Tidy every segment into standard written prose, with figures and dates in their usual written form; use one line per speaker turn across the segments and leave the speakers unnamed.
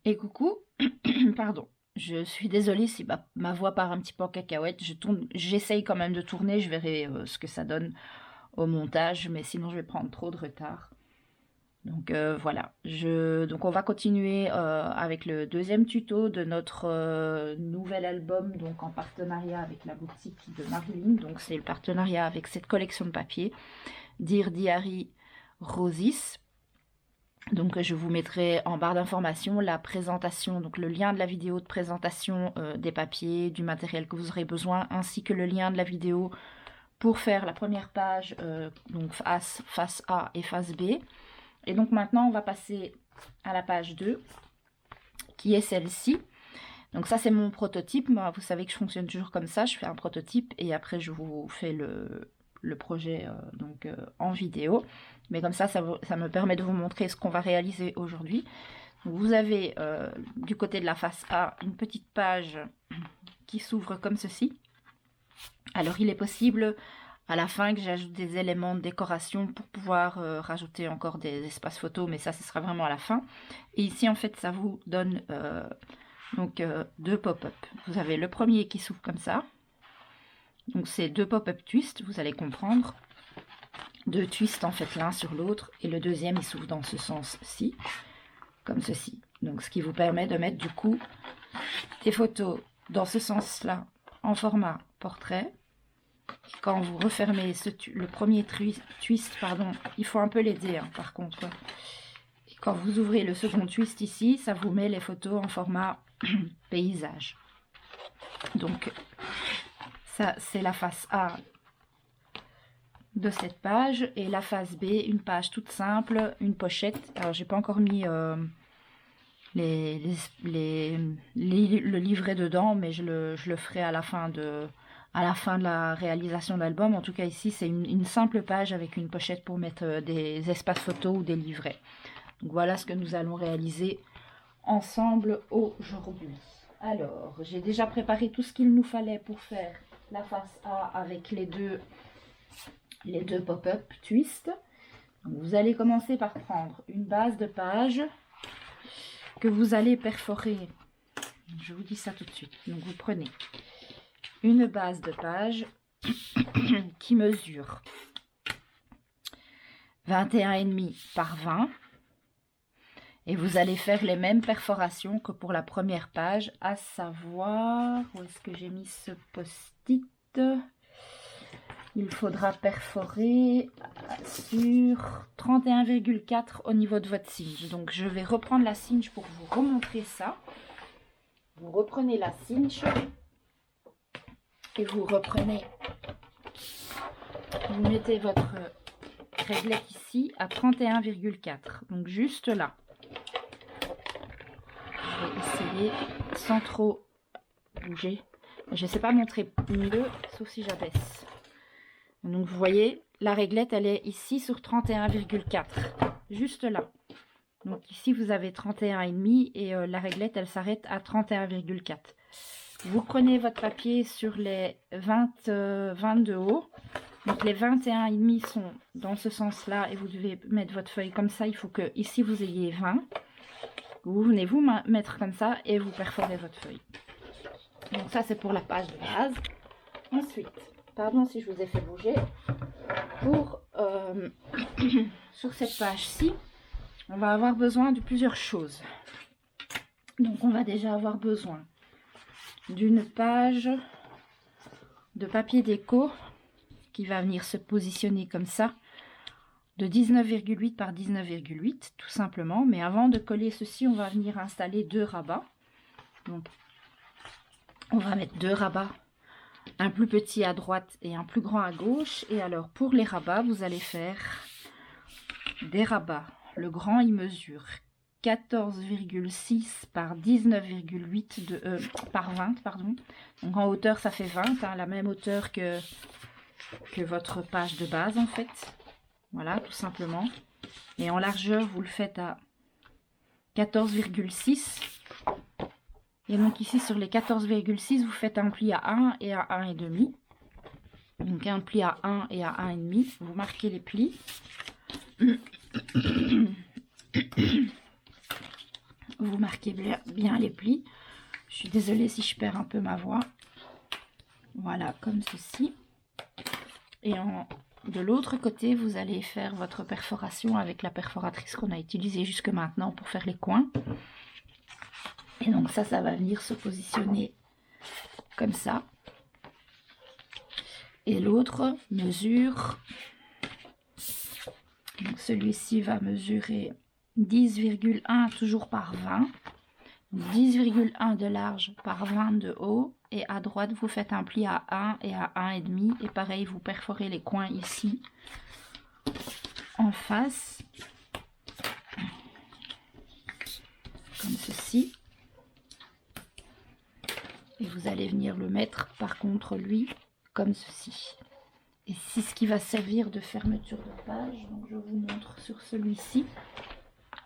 Et coucou, pardon, je suis désolée si ma voix part un petit peu en cacahuète, j'essaye quand même de tourner, je verrai ce que ça donne au montage, mais sinon je vais prendre trop de retard. Donc voilà, donc on va continuer avec le deuxième tuto de notre nouvel album, donc en partenariat avec la boutique de Marilyn. Donc c'est le partenariat avec cette collection de papier, Dear Diary Roses. Donc je vous mettrai en barre d'informations la présentation, donc le lien de la vidéo de présentation des papiers, du matériel que vous aurez besoin, ainsi que le lien de la vidéo pour faire la première page, donc face A et face B. Et donc maintenant on va passer à la page 2, qui est celle-ci. Donc ça c'est mon prototype. Moi, vous savez que je fonctionne toujours comme ça, je fais un prototype et après je vous fais le projet en vidéo. Mais comme ça me permet de vous montrer ce qu'on va réaliser aujourd'hui. Vous avez du côté de la face A une petite page qui s'ouvre comme ceci. Alors il est possible à la fin que j'ajoute des éléments de décoration pour pouvoir rajouter encore des espaces photos, mais ça ce sera vraiment à la fin. Et ici en fait ça vous donne deux pop-up. Vous avez le premier qui s'ouvre comme ça. Donc c'est deux pop-up twists, vous allez comprendre. Deux twists en fait l'un sur l'autre. Et le deuxième il s'ouvre dans ce sens-ci, comme ceci. Donc ce qui vous permet de mettre du coup des photos dans ce sens-là en format portrait. Et quand vous refermez le premier twist, pardon, il faut un peu l'aider par contre. Et quand vous ouvrez le second twist ici, ça vous met les photos en format paysage. Donc ça c'est la face A de cette page, et la face B, une page toute simple, une pochette. Alors j'ai pas encore mis le livret dedans, mais je le ferai à la fin de la réalisation de l'album. En tout cas ici c'est une simple page avec une pochette pour mettre des espaces photos ou des livrets. Donc voilà ce que nous allons réaliser ensemble aujourd'hui. Alors j'ai déjà préparé tout ce qu'il nous fallait pour faire la face A avec les deux pop-up twist. Donc, vous allez commencer par prendre une base de page que vous allez perforer. Je vous dis ça tout de suite. Donc vous prenez une base de page qui mesure 21,5 par 20 et vous allez faire les mêmes perforations que pour la première page, à savoir, où est-ce que j'ai mis ce post-it? Il faudra perforer sur 31,4 au niveau de votre cinch. Donc je vais reprendre la cinch pour vous remontrer ça. Vous reprenez la cinch et vous mettez votre réglette ici à 31,4. Donc juste là. Je vais essayer sans trop bouger. Je ne sais pas montrer mieux, sauf si j'abaisse. Donc vous voyez, la réglette elle est ici sur 31,4, juste là. Donc ici vous avez 31,5 et la réglette elle s'arrête à 31,4. Vous prenez votre papier sur les 20 de haut. Donc les 21,5 sont dans ce sens là et vous devez mettre votre feuille comme ça. Il faut que ici vous ayez 20. Vous venez vous mettre comme ça et vous perforez votre feuille. Donc ça c'est pour la page de base. Ensuite, pardon si je vous ai fait bouger, pour sur cette page-ci, on va avoir besoin de plusieurs choses. Donc on va déjà avoir besoin d'une page de papier déco qui va venir se positionner comme ça, de 19,8 par 19,8 tout simplement. Mais avant de coller ceci, on va venir installer deux rabats. Donc on va mettre deux rabats, un plus petit à droite et un plus grand à gauche. Et alors pour les rabats, vous allez faire des rabats. Le grand il mesure 14,6 par 19,8 par 20 pardon. Donc en hauteur ça fait 20, la même hauteur que votre page de base en fait. Voilà, tout simplement. Et en largeur vous le faites à 14,6. Et donc ici sur les 14,6 vous faites un pli à 1 et à 1,5. Donc un pli à 1 et à 1,5. Vous marquez les plis. Vous marquez appliquez bien les plis. Je suis désolée si je perds un peu ma voix. Voilà, comme ceci. Et de l'autre côté, vous allez faire votre perforation avec la perforatrice qu'on a utilisée jusque maintenant pour faire les coins. Et donc ça va venir se positionner comme ça. Et l'autre mesure, donc celui-ci va mesurer 10,1 toujours par 20. 10,1 de large par 20 de haut, et à droite vous faites un pli à 1 et à 1,5, et pareil vous perforez les coins ici en face comme ceci, et vous allez venir le mettre par contre lui comme ceci, et c'est ce qui va servir de fermeture de page. Donc je vous montre sur celui-ci,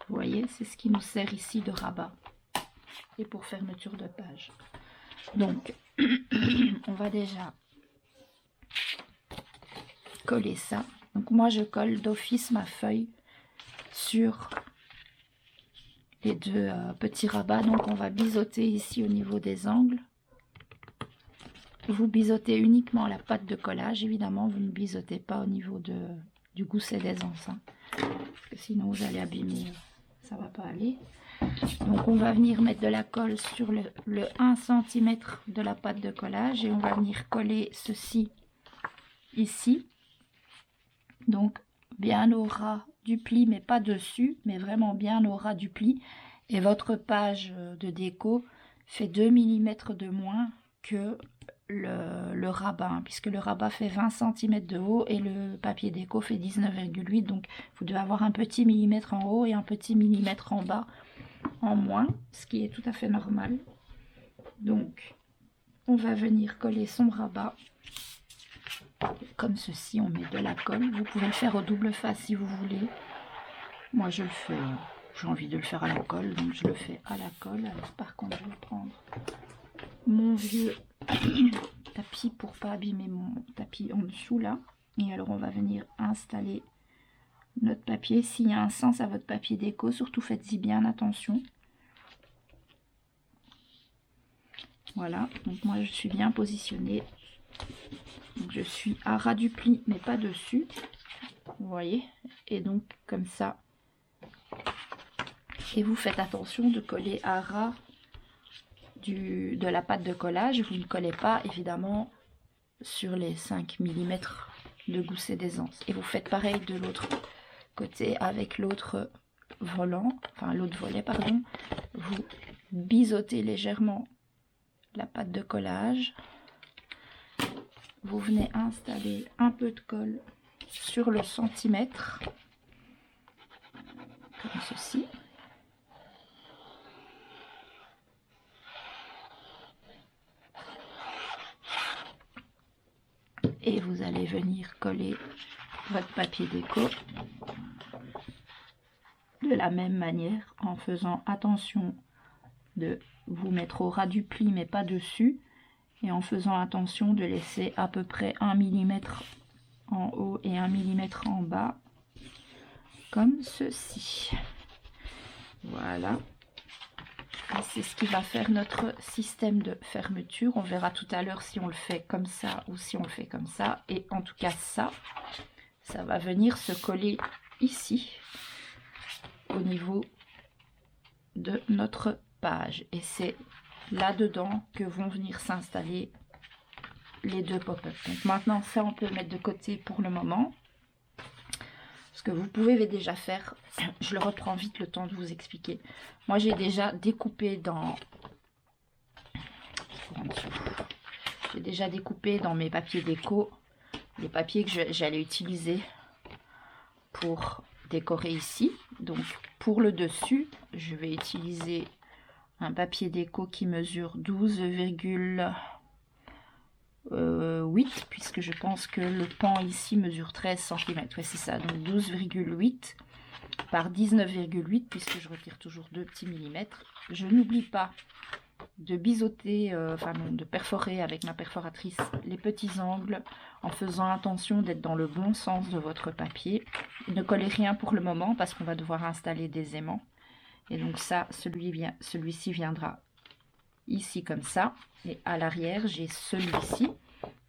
vous voyez, c'est ce qui nous sert ici de rabat et pour fermeture de page. Donc on va déjà coller ça. Donc moi je colle d'office ma feuille sur les deux petits rabats. Donc on va biseauter ici au niveau des angles. Vous biseautez uniquement la pâte de collage, évidemment vous ne biseautez pas au niveau du gousset d'aisance, hein, parce que sinon vous allez abîmer, ça va pas aller. Donc on va venir mettre de la colle sur le 1 cm de la pâte de collage, et on va venir coller ceci ici, donc bien au ras du pli, mais pas dessus, mais vraiment bien au ras du pli. Et votre page de déco fait 2 mm de moins que le rabat, hein, puisque le rabat fait 20 cm de haut et le papier déco fait 19,8, donc vous devez avoir un petit millimètre en haut et un petit millimètre en bas en moins, ce qui est tout à fait normal. Donc on va venir coller son rabat comme ceci, on met de la colle. Vous pouvez le faire au double face si vous voulez. Moi je le fais, j'ai envie de le faire à la colle, donc je le fais à la colle. Alors par contre je vais prendre mon vieux tapis pour pas abîmer mon tapis en dessous là, et alors on va venir installer notre papier. S'il y a un sens à votre papier déco, surtout faites-y bien attention. Voilà, donc moi je suis bien positionnée, donc je suis à ras du pli mais pas dessus, vous voyez, et donc comme ça, et vous faites attention de coller à ras de la pâte de collage. Vous ne collez pas évidemment sur les 5 mm de gousset d'aisance, et vous faites pareil de l'autre côté avec l'autre volant, enfin l'autre volet pardon. Vous biseautez légèrement la pâte de collage, vous venez installer un peu de colle sur le centimètre comme ceci, et vous allez venir coller votre papier déco de la même manière, en faisant attention de vous mettre au ras du pli mais pas dessus, et en faisant attention de laisser à peu près 1 mm en haut et 1 mm en bas comme ceci. Voilà, c'est ce qui va faire notre système de fermeture. On verra tout à l'heure si on le fait comme ça ou si on le fait comme ça, et en tout cas ça va venir se coller ici au niveau de notre page, et c'est là-dedans que vont venir s'installer les deux pop-up. Donc maintenant ça on peut le mettre de côté pour le moment, ce que vous pouvez déjà faire. Je le reprends vite le temps de vous expliquer. Moi j'ai déjà découpé dans mes papiers déco les papiers que j'allais utiliser pour décorer ici. Donc pour le dessus je vais utiliser un papier déco qui mesure 12,8, puisque je pense que le pan ici mesure 13 cm. Ouais, c'est ça, donc 12,8 par 19,8, puisque je retire toujours 2 petits millimètres. Je n'oublie pas de biseauter, de perforer avec ma perforatrice les petits angles, en faisant attention d'être dans le bon sens de votre papier. Ne collez rien pour le moment parce qu'on va devoir installer des aimants. Et donc ça, celui-ci viendra ici comme ça. Et à l'arrière, j'ai celui-ci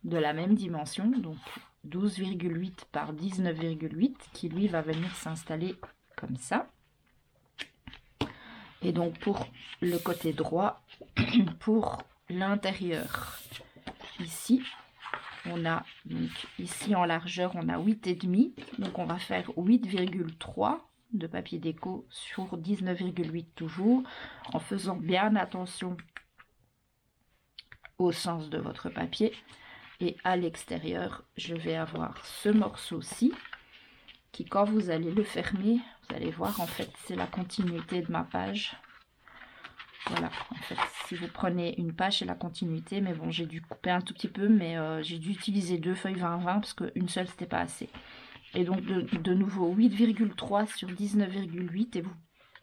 de la même dimension, donc 12,8 par 19,8, qui lui va venir s'installer comme ça. Et donc pour le côté droit, pour l'intérieur, ici, on a, donc ici en largeur, on a 8,5. Donc on va faire 8,3 de papier déco sur 19,8 toujours, en faisant bien attention au sens de votre papier. Et à l'extérieur, je vais avoir ce morceau-ci, qui quand vous allez le fermer, vous allez voir, en fait, c'est la continuité de ma page. Voilà, en fait, si vous prenez une page, c'est la continuité, mais bon, j'ai dû couper un tout petit peu, mais j'ai dû utiliser 2 feuilles 20-20, parce qu'une seule, c'était pas assez. Et donc, de nouveau, 8,3 sur 19,8, et vous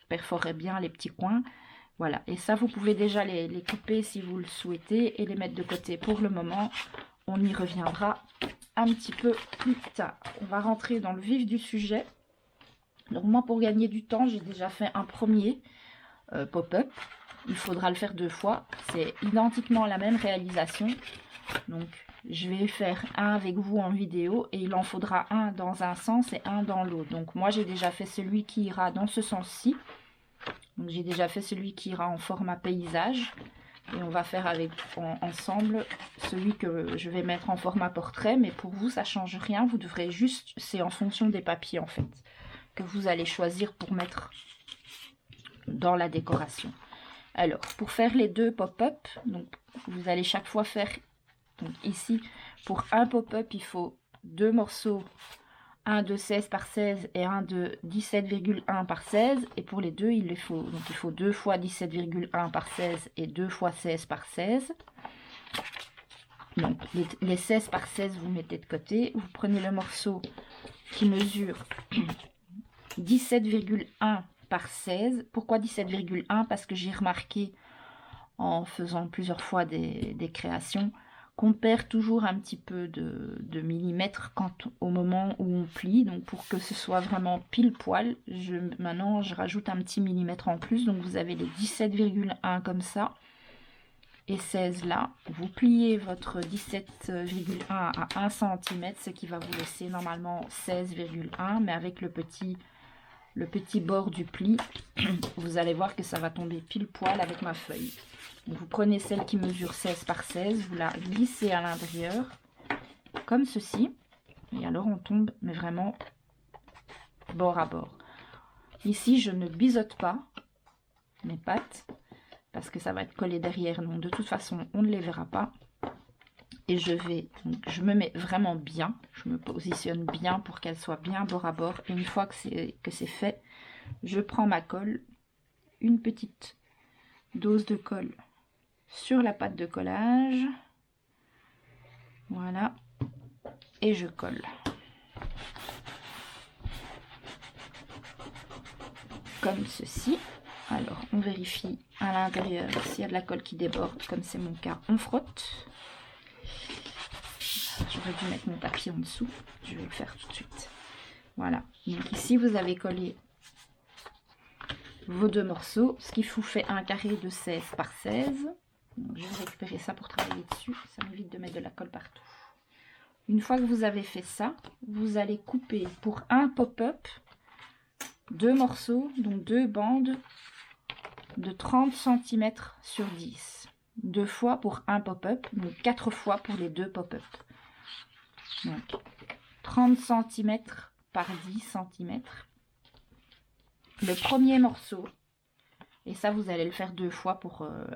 perforez bien les petits coins. Voilà, et ça, vous pouvez déjà les couper si vous le souhaitez, et les mettre de côté pour le moment. On y reviendra un petit peu plus tard. On va rentrer dans le vif du sujet. Donc moi, pour gagner du temps, j'ai déjà fait un premier pop-up. Il faudra le faire 2 fois. C'est identiquement la même réalisation. Donc, je vais faire un avec vous en vidéo et il en faudra un dans un sens et un dans l'autre. Donc, moi, j'ai déjà fait celui qui ira dans ce sens-ci. Donc, j'ai déjà fait celui qui ira en format paysage. Et on va faire ensemble celui que je vais mettre en format portrait. Mais pour vous, ça ne change rien. Vous devrez juste, c'est en fonction des papiers en fait, que vous allez choisir pour mettre dans la décoration. Alors, pour faire les 2 pop-up, donc vous allez chaque fois faire, donc ici, pour un pop-up, il faut 2 morceaux, un de 16 par 16 et un de 17,1 par 16. Et pour les deux, il faut 2 fois 17,1 par 16 et 2 fois 16 par 16. Donc, les 16 par 16, vous mettez de côté. Vous prenez le morceau qui mesure 17,1 par 16. Pourquoi 17,1? Parce que j'ai remarqué en faisant plusieurs fois des créations qu'on perd toujours un petit peu de millimètres au moment où on plie. Donc pour que ce soit vraiment pile poil, maintenant je rajoute un petit millimètre en plus. Donc vous avez les 17,1 comme ça et 16 là. Vous pliez votre 17,1 à 1 cm, ce qui va vous laisser normalement 16,1, mais avec le petit bord du pli, vous allez voir que ça va tomber pile poil avec ma feuille. Donc vous prenez celle qui mesure 16 par 16, vous la glissez à l'intérieur, comme ceci. Et alors on tombe, mais vraiment bord à bord. Ici, je ne biseaute pas mes pattes, parce que ça va être collé derrière. Donc de toute façon, on ne les verra pas. Et je me mets vraiment bien, je me positionne bien pour qu'elle soit bien bord à bord. Et une fois que c'est fait, je prends ma colle, une petite dose de colle sur la pâte de collage, voilà, et je colle. Comme ceci. Alors, on vérifie à l'intérieur s'il y a de la colle qui déborde, comme c'est mon cas, on frotte. J'aurais dû mettre mon papier en dessous, je vais le faire tout de suite. Voilà, donc ici vous avez collé vos 2 morceaux, ce qui vous fait un carré de 16 par 16. Donc, je vais récupérer ça pour travailler dessus, ça m'évite de mettre de la colle partout. Une fois que vous avez fait ça, vous allez couper pour un pop-up 2 morceaux, donc 2 bandes de 30 cm sur 10. 2 fois pour un pop-up, donc 4 fois pour les 2 pop-up. Donc 30 cm par 10 cm. Le premier morceau, et ça vous allez le faire 2 fois,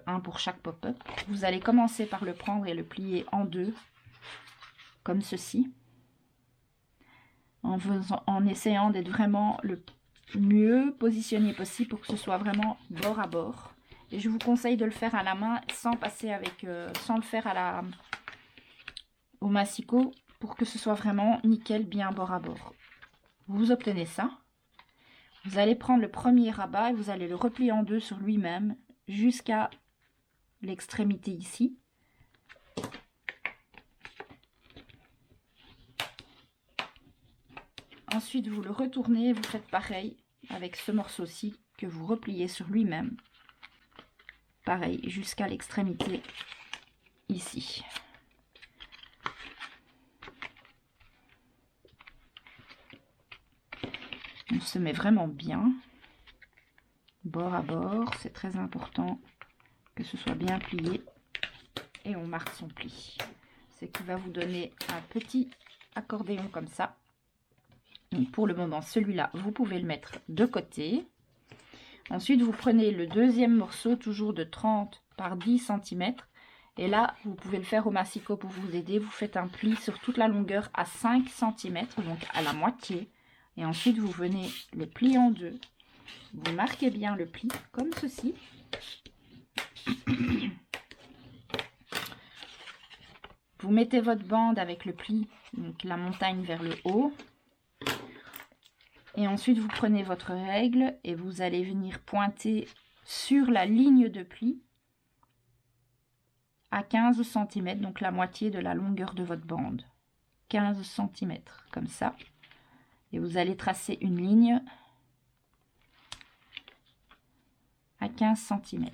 un pour chaque pop-up. Vous allez commencer par le prendre et le plier en 2, comme ceci, en essayant d'être vraiment le mieux positionné possible pour que ce soit vraiment bord à bord. Et je vous conseille de le faire à la main sans passer sans le faire au massicot, pour que ce soit vraiment nickel, bien bord à bord. Vous obtenez ça. Vous allez prendre le premier rabat et vous allez le replier en 2 sur lui-même jusqu'à l'extrémité ici. Ensuite, vous le retournez et vous faites pareil avec ce morceau-ci que vous repliez sur lui-même. Pareil, jusqu'à l'extrémité ici. On se met vraiment bien, bord à bord, c'est très important que ce soit bien plié. Et on marque son pli. Ce qui va vous donner un petit accordéon comme ça. Donc pour le moment, celui-là, vous pouvez le mettre de côté. Ensuite, vous prenez le deuxième morceau, toujours de 30 par 10 cm. Et là, vous pouvez le faire au massicot pour vous aider. Vous faites un pli sur toute la longueur à 5 cm, donc à la moitié. Et ensuite, vous venez le plier en deux. Vous marquez bien le pli, comme ceci. Vous mettez votre bande avec le pli, donc la montagne vers le haut. Et ensuite, vous prenez votre règle et vous allez venir pointer sur la ligne de pli à 15 cm, donc la moitié de la longueur de votre bande. 15 cm, comme ça. Et vous allez tracer une ligne à 15 cm.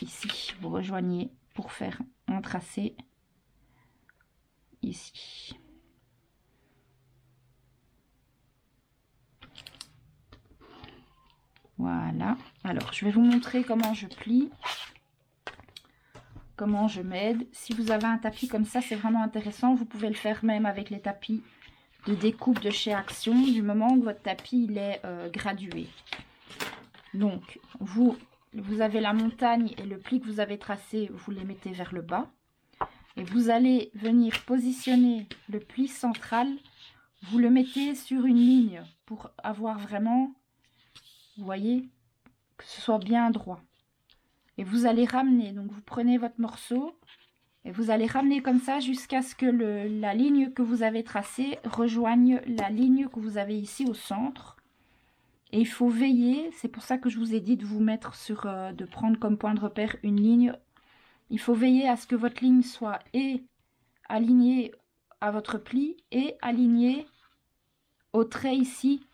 Ici, vous rejoignez pour faire un tracé ici. Voilà. Alors, je vais vous montrer comment je plie, comment je m'aide. Si vous avez un tapis comme ça, c'est vraiment intéressant. Vous pouvez le faire même avec les tapis de découpe de chez Action, du moment où votre tapis il est gradué. Donc, vous avez la montagne et le pli que vous avez tracé, vous les mettez vers le bas. Et vous allez venir positionner le pli central, vous le mettez sur une ligne pour avoir vraiment, vous voyez, que ce soit bien droit. Et vous allez ramener, donc vous prenez votre morceau et vous allez ramener comme ça jusqu'à ce que la ligne que vous avez tracée rejoigne la ligne que vous avez ici au centre. Et il faut veiller, c'est pour ça que je vous ai dit de vous mettre sur, de prendre comme point de repère une ligne. Il faut veiller à ce que votre ligne soit et alignée à votre pli et alignée au trait ici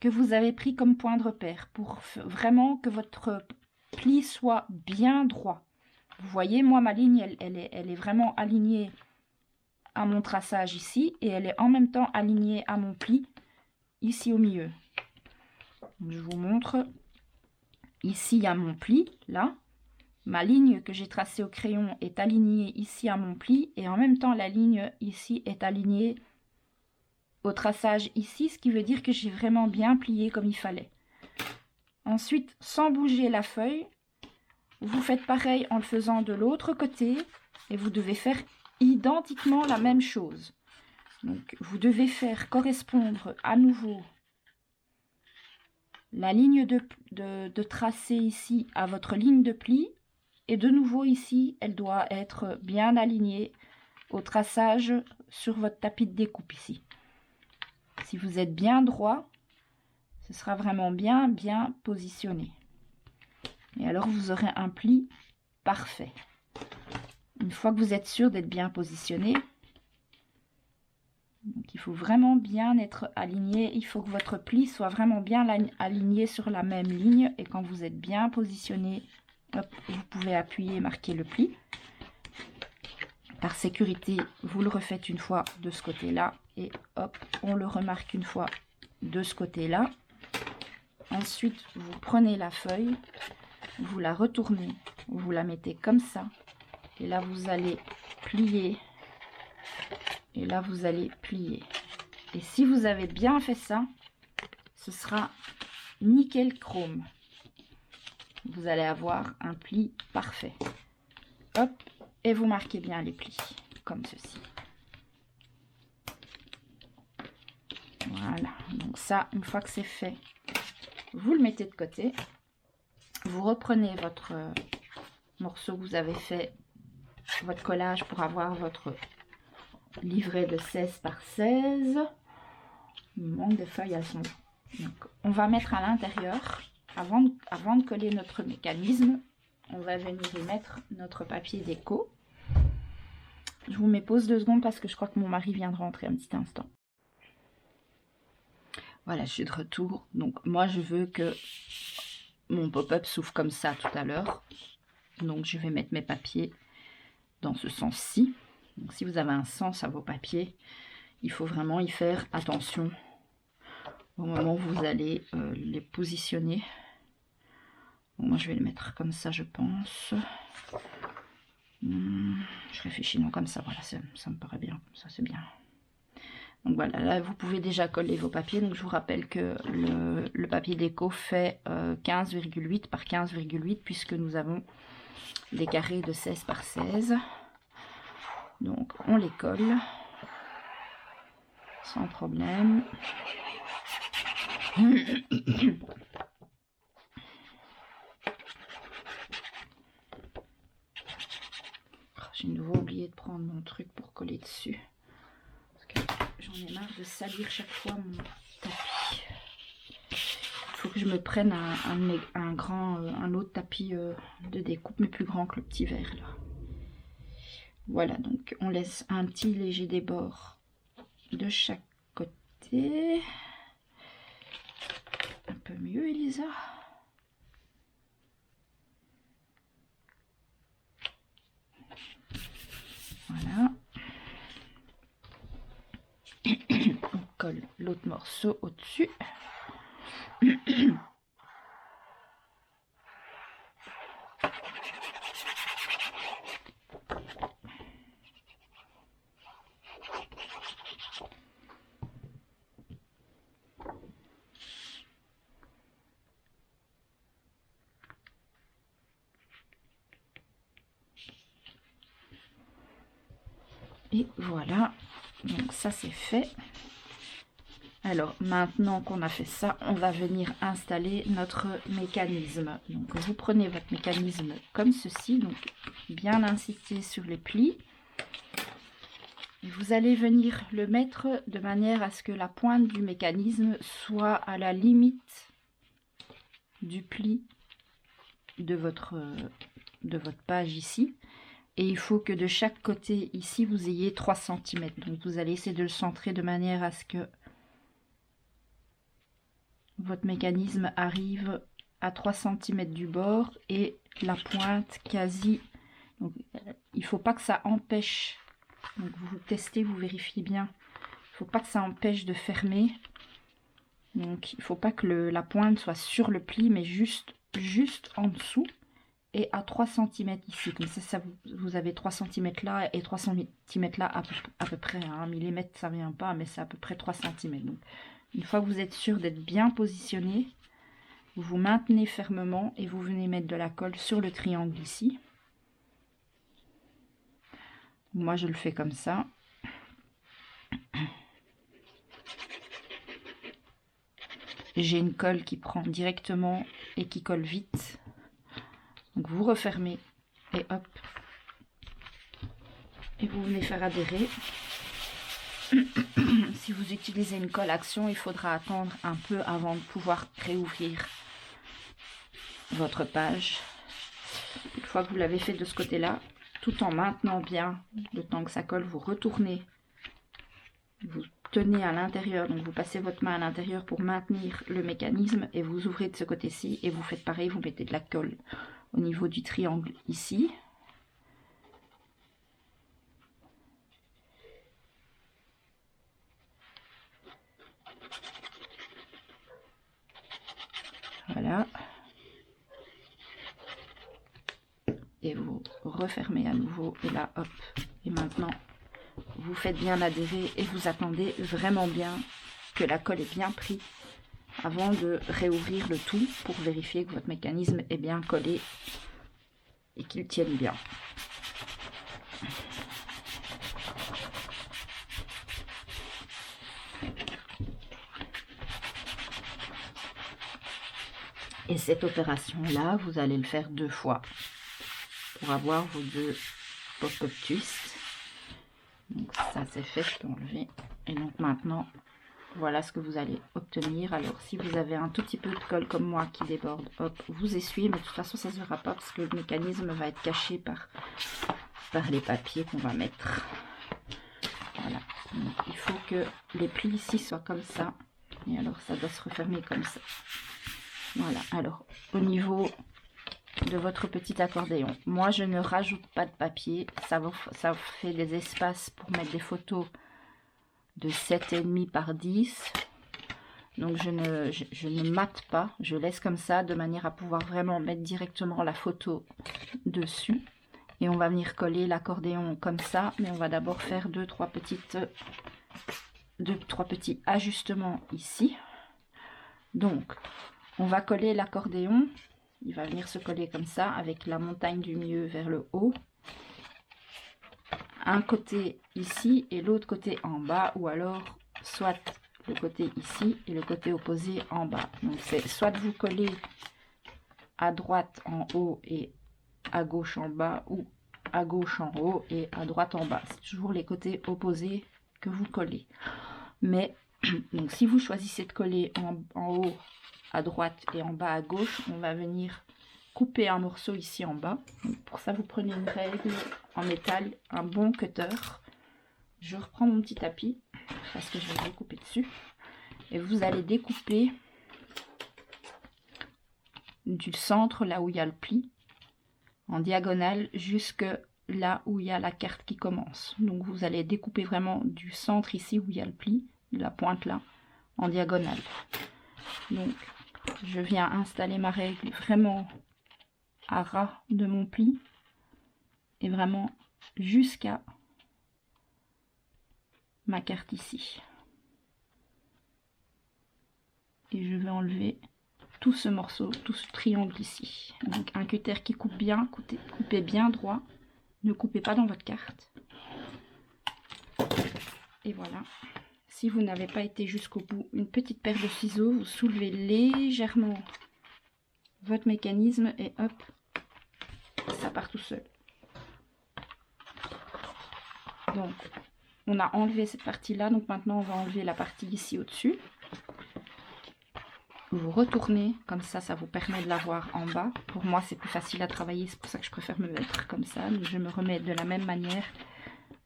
que vous avez pris comme point de repère pour vraiment que votre pli soit bien droit. Vous voyez, moi ma ligne elle est vraiment alignée à mon traçage ici et elle est en même temps alignée à mon pli ici au milieu. Donc, je vous montre. Ici il y a mon pli là. Ma ligne que j'ai tracée au crayon est alignée ici à mon pli et en même temps la ligne ici est alignée au traçage ici, ce qui veut dire que j'ai vraiment bien plié comme il fallait. Ensuite, sans bouger la feuille, vous faites pareil en le faisant de l'autre côté et vous devez faire identiquement la même chose. Donc vous devez faire correspondre à nouveau la ligne de tracé ici à votre ligne de pli. Et de nouveau ici, elle doit être bien alignée au traçage sur votre tapis de découpe ici. Si vous êtes bien droit, ce sera vraiment bien positionné. Et alors vous aurez un pli parfait. Une fois que vous êtes sûr d'être bien positionné, donc il faut vraiment bien être aligné. Il faut que votre pli soit vraiment bien aligné sur la même ligne. Et quand vous êtes bien positionné, hop, vous pouvez appuyer et marquer le pli. Par sécurité, vous le refaites une fois de ce côté-là. Et hop, on le remarque une fois de ce côté-là. Ensuite, vous prenez la feuille, vous la retournez, vous la mettez comme ça. Et là, vous allez plier. Et là, vous allez plier. Et si vous avez bien fait ça, ce sera nickel chrome. Vous allez avoir un pli parfait. Hop, et vous marquez bien les plis, comme ceci. Voilà, donc ça, une fois que c'est fait, vous le mettez de côté. Vous reprenez votre morceau que vous avez fait, votre collage pour avoir votre livret de 16 par 16. Il manque des feuilles à son. Donc, on va mettre à l'intérieur, avant de coller notre mécanisme, on va venir y mettre notre papier déco. Je vous mets pause 2 secondes parce que je crois que mon mari vient de rentrer un petit instant. Voilà, je suis de retour. Donc moi je veux que mon pop-up s'ouvre comme ça tout à l'heure. Donc je vais mettre mes papiers dans ce sens-ci. Donc si vous avez un sens à vos papiers, il faut vraiment y faire attention au moment où vous allez les positionner. Bon, moi je vais le mettre comme ça, je pense. Je réfléchis, non, comme ça, voilà, ça me paraît bien, ça c'est bien. Donc voilà, là vous pouvez déjà coller vos papiers. Donc je vous rappelle que le papier déco fait 15,8 par 15,8 puisque nous avons des carrés de 16 par 16. Donc on les colle sans problème. J'ai de nouveau oublié de prendre mon truc pour coller dessus. Parce que j'en ai marre de salir chaque fois mon tapis. Il faut que je me prenne un autre tapis de découpe, mais plus grand que le petit verre là. Voilà, donc on laisse un petit léger débord de chaque côté. Un peu mieux, Elisa. Voilà. On colle l'autre morceau au-dessus. Et voilà, donc ça c'est fait. Alors maintenant qu'on a fait ça, on va venir installer notre mécanisme. Donc vous prenez votre mécanisme comme ceci, donc bien incité sur les plis. Et vous allez venir le mettre de manière à ce que la pointe du mécanisme soit à la limite du pli de votre page ici. Et il faut que de chaque côté ici vous ayez 3 cm. Donc vous allez essayer de le centrer de manière à ce que votre mécanisme arrive à 3 cm du bord et la pointe quasi. Donc il ne faut pas que ça empêche. Donc vous testez, vous vérifiez bien. Il ne faut pas que ça empêche de fermer. Donc il ne faut pas que la pointe soit sur le pli, mais juste en dessous. Et à 3 cm ici, comme ça vous avez 3 cm là et 3 cm là à peu près, hein, 1 mm ça vient pas, mais c'est à peu près 3 cm. Donc une fois que vous êtes sûr d'être bien positionné, vous vous maintenez fermement et vous venez mettre de la colle sur le triangle ici. Moi je le fais comme ça. J'ai une colle qui prend directement et qui colle vite. Donc vous refermez et hop. Et vous venez faire adhérer. Si vous utilisez une colle action, il faudra attendre un peu avant de pouvoir réouvrir votre page. Une fois que vous l'avez fait de ce côté-là, tout en maintenant bien le temps que ça colle, vous retournez. Vous tenez à l'intérieur, donc vous passez votre main à l'intérieur pour maintenir le mécanisme et vous ouvrez de ce côté-ci et vous faites pareil, vous mettez de la colle au niveau du triangle ici. Voilà. Et vous refermez à nouveau et là, hop. Et maintenant, vous faites bien adhérer et vous attendez vraiment bien que la colle est bien prise avant de réouvrir le tout pour vérifier que votre mécanisme est bien collé et qu'il tienne bien. Et cette opération-là, vous allez le faire 2 fois pour avoir vos 2 pop-up twists. Donc ça c'est fait, je peux enlever. Et donc maintenant, voilà ce que vous allez obtenir. Alors si vous avez un tout petit peu de colle comme moi qui déborde, hop, vous essuyez, mais de toute façon ça ne se verra pas parce que le mécanisme va être caché par les papiers qu'on va mettre. Voilà, donc il faut que les plis ici soient comme ça. Et alors ça doit se refermer comme ça. Voilà, alors au niveau de votre petit accordéon, moi je ne rajoute pas de papier, ça fait des espaces pour mettre des photos de 7,5 par 10. Donc je ne mate pas, je laisse comme ça de manière à pouvoir vraiment mettre directement la photo dessus. Et on va venir coller l'accordéon comme ça, mais on va d'abord faire deux, trois petits ajustements ici. Donc on va coller l'accordéon, il va venir se coller comme ça avec la montagne du milieu vers le haut. Un côté ici et l'autre côté en bas, ou alors soit le côté ici et le côté opposé en bas. Donc c'est soit vous collez à droite en haut et à gauche en bas, ou à gauche en haut et à droite en bas. C'est toujours les côtés opposés que vous collez. Mais donc si vous choisissez de coller en haut à droite et en bas à gauche, on va venir couper un morceau ici en bas. Donc pour ça, vous prenez une règle en métal, un bon cutter. Je reprends mon petit tapis parce que je vais découper dessus. Et vous allez découper du centre, là où il y a le pli, en diagonale jusque là où il y a la carte qui commence. Donc vous allez découper vraiment du centre ici où il y a le pli, de la pointe là, en diagonale. Donc je viens installer ma règle vraiment à ras de mon pli et vraiment jusqu'à ma carte ici. Et je vais enlever tout ce morceau, tout ce triangle ici. Donc un cutter qui coupe bien, coupez bien droit, ne coupez pas dans votre carte. Et voilà. Si vous n'avez pas été jusqu'au bout, une petite paire de ciseaux, vous soulevez légèrement votre mécanisme et hop, ça part tout seul. Donc on a enlevé cette partie là, donc maintenant on va enlever la partie ici au-dessus. Vous retournez, comme ça, ça vous permet de l'avoir en bas. Pour moi c'est plus facile à travailler, c'est pour ça que je préfère me mettre comme ça. Donc, je me remets de la même manière.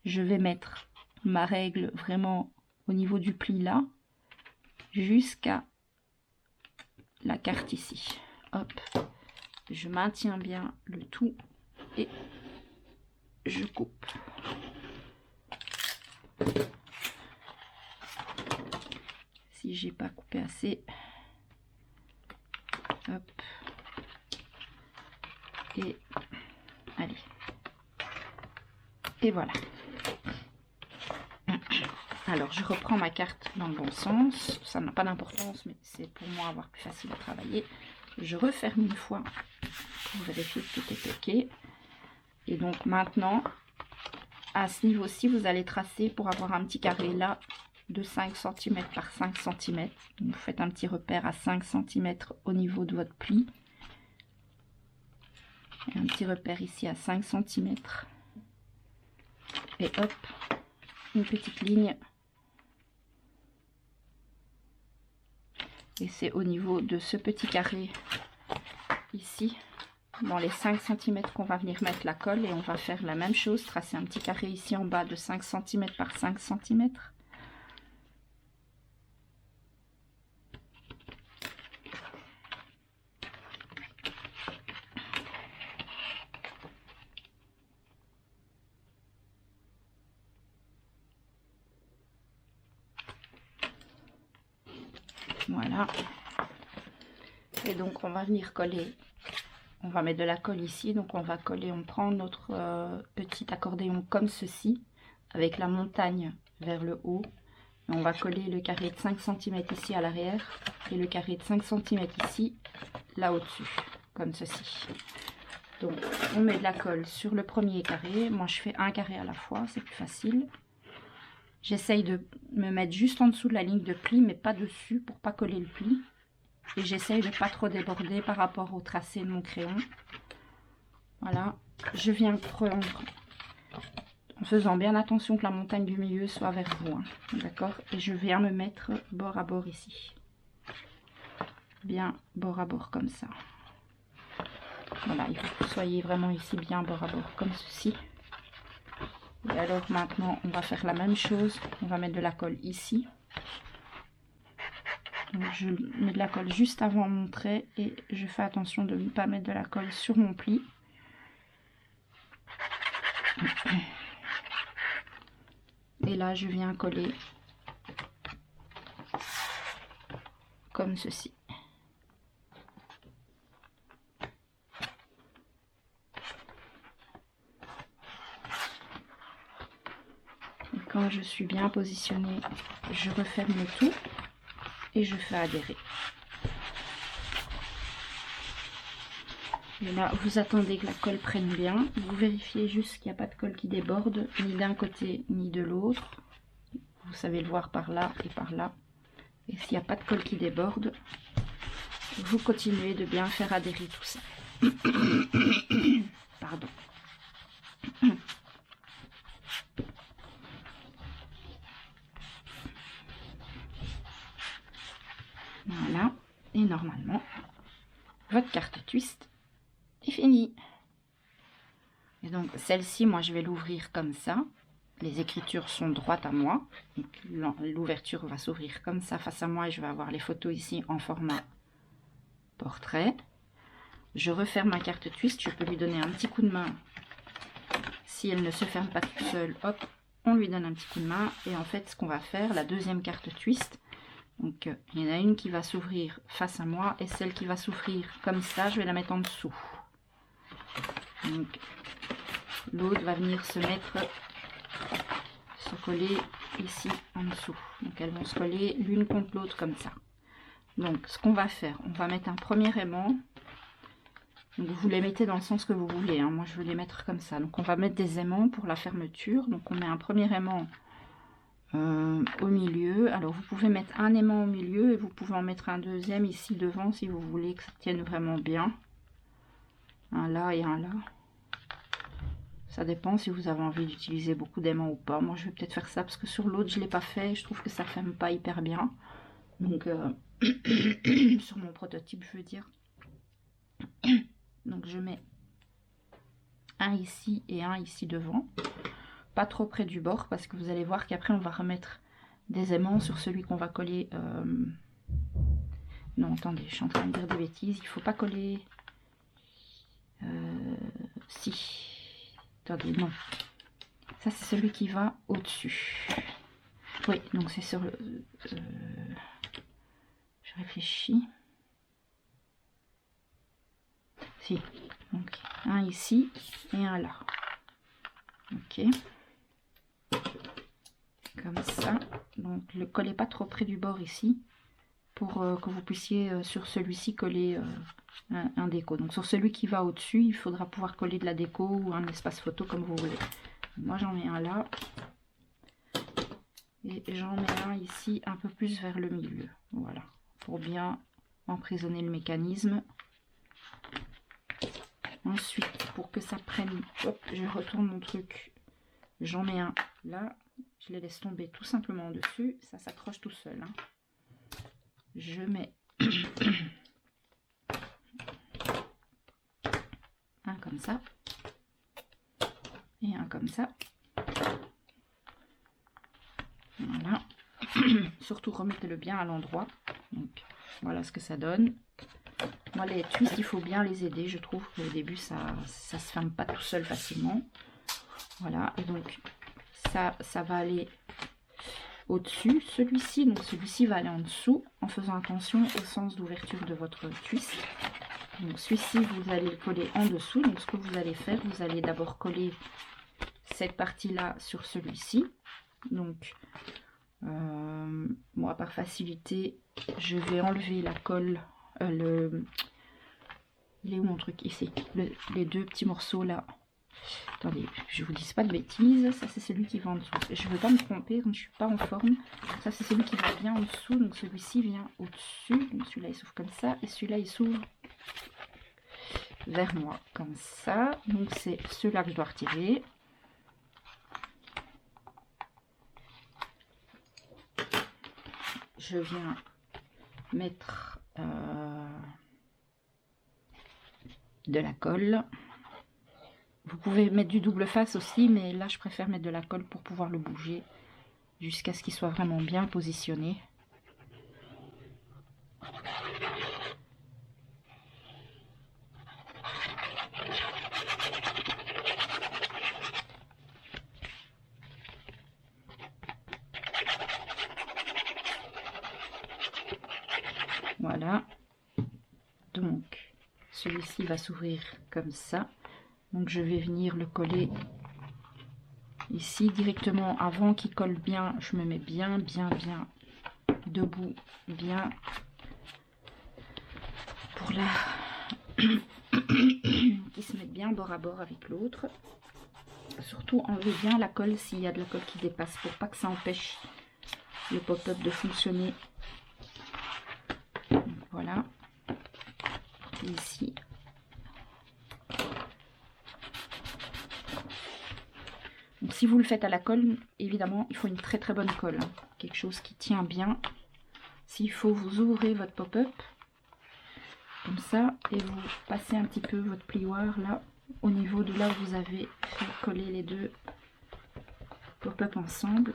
Je vais mettre ma règle vraiment au niveau du pli là, jusqu'à la carte ici. Hop, je maintiens bien le tout et je coupe. Si j'ai pas coupé assez, hop, et allez, et voilà. Alors je reprends ma carte dans le bon sens, ça n'a pas d'importance, mais c'est pour moi avoir plus facile à travailler. Je referme une fois pour vérifier que tout est ok. Et donc maintenant, à ce niveau-ci, vous allez tracer pour avoir un petit carré là de 5 cm par 5 cm. Donc, vous faites un petit repère à 5 cm au niveau de votre pli. Et un petit repère ici à 5 cm. Et hop, une petite ligne. Et c'est au niveau de ce petit carré ici, dans les 5 cm qu'on va venir mettre la colle. Et on va faire la même chose, tracer un petit carré ici en bas de 5 cm par 5 cm. Voilà. Et donc on va venir coller, on va mettre de la colle ici, donc on va coller, on prend notre petit accordéon comme ceci, avec la montagne vers le haut. Et on va coller le carré de 5 cm ici à l'arrière et le carré de 5 cm ici, là au-dessus, comme ceci. Donc on met de la colle sur le premier carré, moi je fais un carré à la fois, c'est plus facile. J'essaye de me mettre juste en dessous de la ligne de pli, mais pas dessus pour pas coller le pli. Et j'essaye de pas trop déborder par rapport au tracé de mon crayon. Voilà, je viens prendre, en faisant bien attention que la montagne du milieu soit vers vous, hein, d'accord? Et je viens me mettre bord à bord ici. Bien bord à bord comme ça. Voilà, il faut que vous soyez vraiment ici bien bord à bord comme ceci. Et alors maintenant, on va faire la même chose. On va mettre de la colle ici. Donc je mets de la colle juste avant mon trait et je fais attention de ne pas mettre de la colle sur mon pli. Et là je viens coller comme ceci. Et quand je suis bien positionnée, je referme le tout et je fais adhérer. Et là, vous attendez que la colle prenne bien. Vous vérifiez juste qu'il n'y a pas de colle qui déborde, ni d'un côté ni de l'autre. Vous savez le voir par là et par là. Et s'il n'y a pas de colle qui déborde, vous continuez de bien faire adhérer tout ça. Pardon. Voilà. Et normalement, votre carte twist est finie. Et donc celle-ci, moi je vais l'ouvrir comme ça. Les écritures sont droites à moi. L'ouverture va s'ouvrir comme ça face à moi et je vais avoir les photos ici en format portrait. Je referme ma carte twist. Je peux lui donner un petit coup de main. Si elle ne se ferme pas toute seule, hop, on lui donne un petit coup de main. Et en fait, ce qu'on va faire, la deuxième carte twist, donc il y en a une qui va s'ouvrir face à moi et celle qui va s'ouvrir comme ça, je vais la mettre en dessous. Donc l'autre va venir se coller ici en dessous. Donc elles vont se coller l'une contre l'autre comme ça. Donc ce qu'on va faire, on va mettre un premier aimant. Donc vous les mettez dans le sens que vous voulez, hein. Moi je veux les mettre comme ça. Donc on va mettre des aimants pour la fermeture. Donc on met un premier aimant au milieu. Alors vous pouvez mettre un aimant au milieu et vous pouvez en mettre un deuxième ici devant si vous voulez que ça tienne vraiment bien. Un là et un là. Ça dépend si vous avez envie d'utiliser beaucoup d'aimants ou pas. Moi je vais peut-être faire ça parce que sur l'autre je ne l'ai pas fait. Je trouve que ça ne ferme pas hyper bien. Donc sur mon prototype je veux dire. Donc je mets un ici et un ici devant. Pas trop près du bord parce que vous allez voir qu'après on va remettre des aimants sur celui qu'on va coller. Non attendez, je suis en train de dire des bêtises. Il faut pas coller... Si... Attendez, non. Ça, c'est celui qui va au-dessus. Oui, donc c'est sur le... je réfléchis. Si. Donc, un ici et un là. Ok. Comme ça. Donc, ne collez pas trop près du bord ici. Pour que vous puissiez sur celui-ci coller un déco. Donc sur celui qui va au-dessus, il faudra pouvoir coller de la déco ou un espace photo comme vous voulez. Moi j'en mets un là. Et j'en mets un ici un peu plus vers le milieu. Voilà. Pour bien emprisonner le mécanisme. Ensuite, pour que ça prenne... Hop, je retourne mon truc. J'en mets un là. Je les laisse tomber tout simplement dessus. Ça s'accroche tout seul. Hein. Je mets un comme ça et un comme ça. Voilà. Surtout remettez-le bien à l'endroit. Donc voilà ce que ça donne. Moi les twists il faut bien les aider. Je trouve qu'au début ça se ferme pas tout seul facilement. Voilà et donc ça va aller au-dessus, celui-ci, donc celui-ci va aller en dessous en faisant attention au sens d'ouverture de votre twist. Donc celui-ci, vous allez le coller en dessous. Donc ce que vous allez faire, vous allez d'abord coller cette partie-là sur celui-ci. Donc moi par facilité, je vais enlever la colle, il est où mon truc ici, les deux petits morceaux là. Attendez, je vous dis pas de bêtises. Ça c'est celui qui va en dessous. Je veux pas me tromper quand je suis pas en forme. Ça c'est celui qui va bien en dessous. Donc celui-ci vient au-dessus. Donc celui-là il s'ouvre comme ça. Et celui-là il s'ouvre vers moi comme ça. Donc c'est ceux-là que je dois retirer. Je viens mettre de la colle. Vous pouvez mettre du double face aussi, mais là je préfère mettre de la colle pour pouvoir le bouger jusqu'à ce qu'il soit vraiment bien positionné. Voilà. Donc, celui-ci va s'ouvrir comme ça. Donc, je vais venir le coller ici directement. Avant qu'il colle bien, je me mets bien debout, bien pour la qui se mette bien bord à bord avec l'autre. Surtout enlevez bien la colle s'il y a de la colle qui dépasse pour pas que ça empêche le pop-up de fonctionner. Donc, voilà. Ici. Donc, si vous le faites à la colle, évidemment, il faut une très bonne colle. Hein. Quelque chose qui tient bien. S'il faut, vous ouvrez votre pop-up. Comme ça. Et vous passez un petit peu votre plioir là. Au niveau de là où vous avez fait coller les deux pop-up ensemble.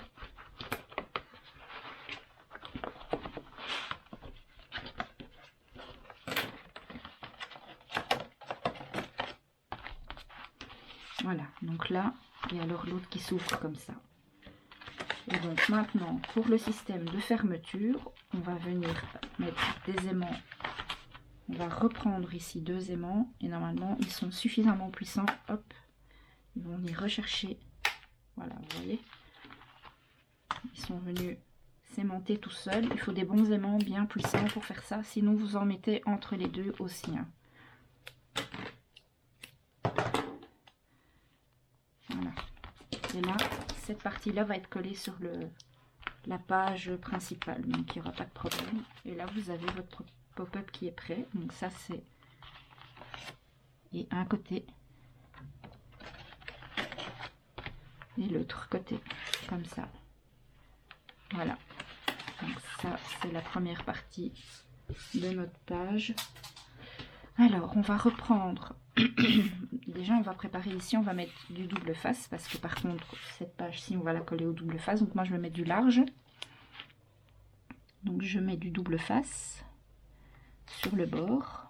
Voilà, donc là, et alors l'autre qui s'ouvre comme ça. Et donc maintenant, pour le système de fermeture, on va venir mettre des aimants. On va reprendre ici 2 aimants et normalement ils sont suffisamment puissants. Hop, ils vont venir rechercher. Voilà, vous voyez, ils sont venus s'aimanter tout seuls. Il faut des bons aimants bien puissants pour faire ça, sinon vous en mettez entre les deux aussi. Hein. Voilà. Et là, cette partie-là va être collée sur la page principale, donc il n'y aura pas de problème. Et là, vous avez votre pop-up qui est prêt. Donc ça, c'est et un côté et l'autre côté, comme ça. Voilà. Donc ça, c'est la première partie de notre page. Alors, on va reprendre. Déjà, on va préparer ici, on va mettre du double face, parce que par contre, cette page-ci, on va la coller au double face. Donc moi, je vais mettre du large. Donc je mets du double face sur le bord.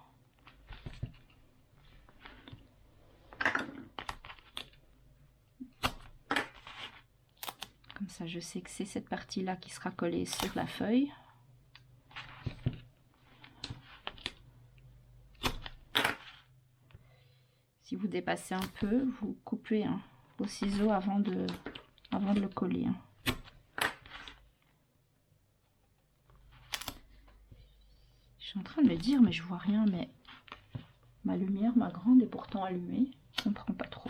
Comme ça, je sais que c'est cette partie-là qui sera collée sur la feuille. Si vous dépassez un peu, vous coupez hein, au ciseau avant de le coller. Hein. Je suis en train de me dire, mais je vois rien, mais ma lumière, ma grande, est pourtant allumée. Je ne comprends pas trop.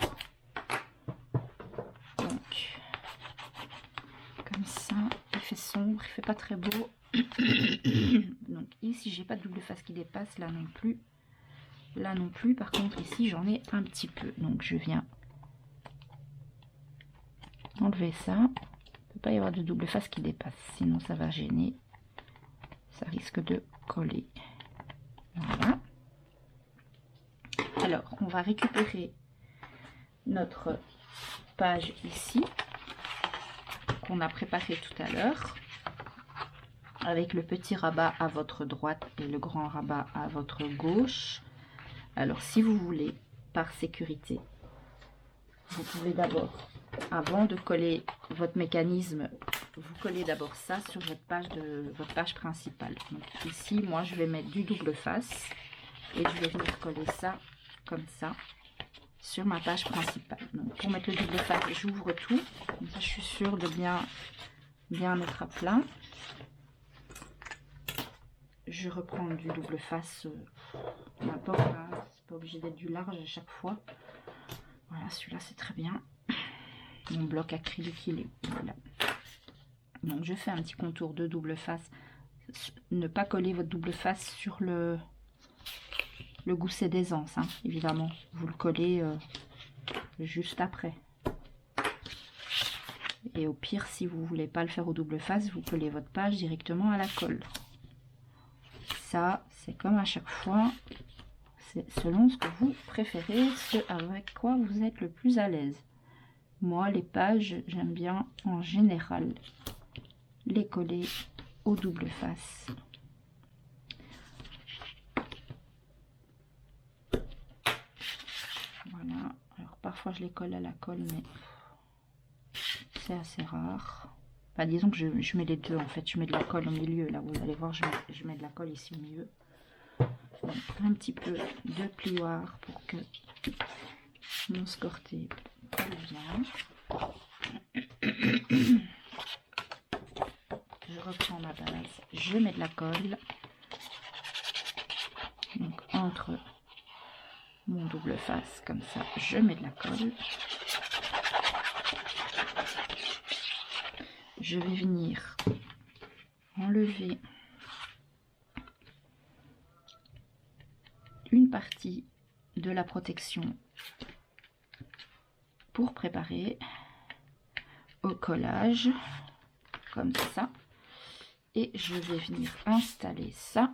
Donc, comme ça, il fait sombre, il fait pas très beau. Donc ici, j'ai pas de double face qui dépasse, là non plus. Là non plus, par contre ici j'en ai un petit peu, donc je viens enlever ça. Il ne peut pas y avoir de double face qui dépasse, sinon ça va gêner, ça risque de coller. Voilà. Alors on va récupérer notre page ici qu'on a préparé tout à l'heure avec le petit rabat à votre droite et le grand rabat à votre gauche. Alors, si vous voulez, par sécurité, vous pouvez d'abord, avant de coller votre mécanisme, vous collez d'abord ça sur votre page principale. Donc ici, moi, je vais mettre du double face et je vais venir coller ça comme ça sur ma page principale. Donc, pour mettre le double face, j'ouvre tout. Comme ça, je suis sûre de bien mettre à plat. Je reprends du double face, n'importe, hein, c'est pas obligé d'être du large à chaque fois. Voilà, celui-là c'est très bien. Mon bloc acrylique il est voilà. Donc je fais un petit contour de double face. Ne pas coller votre double face sur le gousset d'aisance, hein, évidemment. Vous le collez juste après. Et au pire, si vous voulez pas le faire au double face, vous collez votre page directement à la colle. Ça, c'est comme à chaque fois, c'est selon ce que vous préférez, ce avec quoi vous êtes le plus à l'aise. Moi, les pages, j'aime bien en général les coller au double face. Parfois je les colle à la colle, mais c'est assez rare. Enfin, disons que je mets les deux en fait. Je mets de la colle au milieu. Là, vous allez voir, je mets de la colle ici au milieu. Donc, un petit peu de plioir pour que mon scorté colle bien. Je reprends ma base. Je mets de la colle. Donc, entre mon double face, comme ça, je mets de la colle. Je vais venir enlever une partie de la protection pour préparer au collage, comme ça. Et je vais venir installer ça.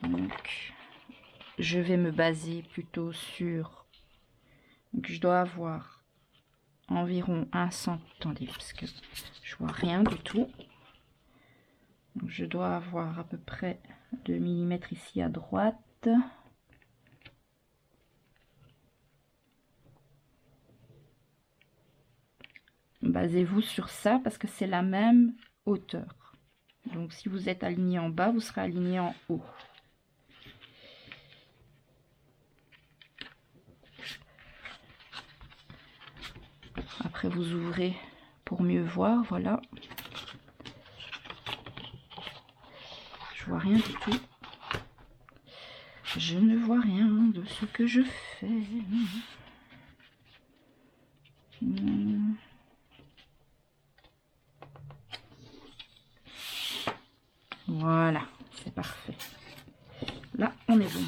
Donc, je vais me baser plutôt sur... Donc, je dois avoir environ 1 cm. Attendez, parce que je vois rien du tout. Donc, je dois avoir à peu près 2 mm ici à droite. Basez-vous sur ça parce que c'est la même hauteur. Donc, si vous êtes aligné en bas, vous serez aligné en haut. Après, vous ouvrez pour mieux voir, voilà. Je vois rien du tout. Je ne vois rien de ce que je fais. Voilà, c'est parfait. Là, on est bon.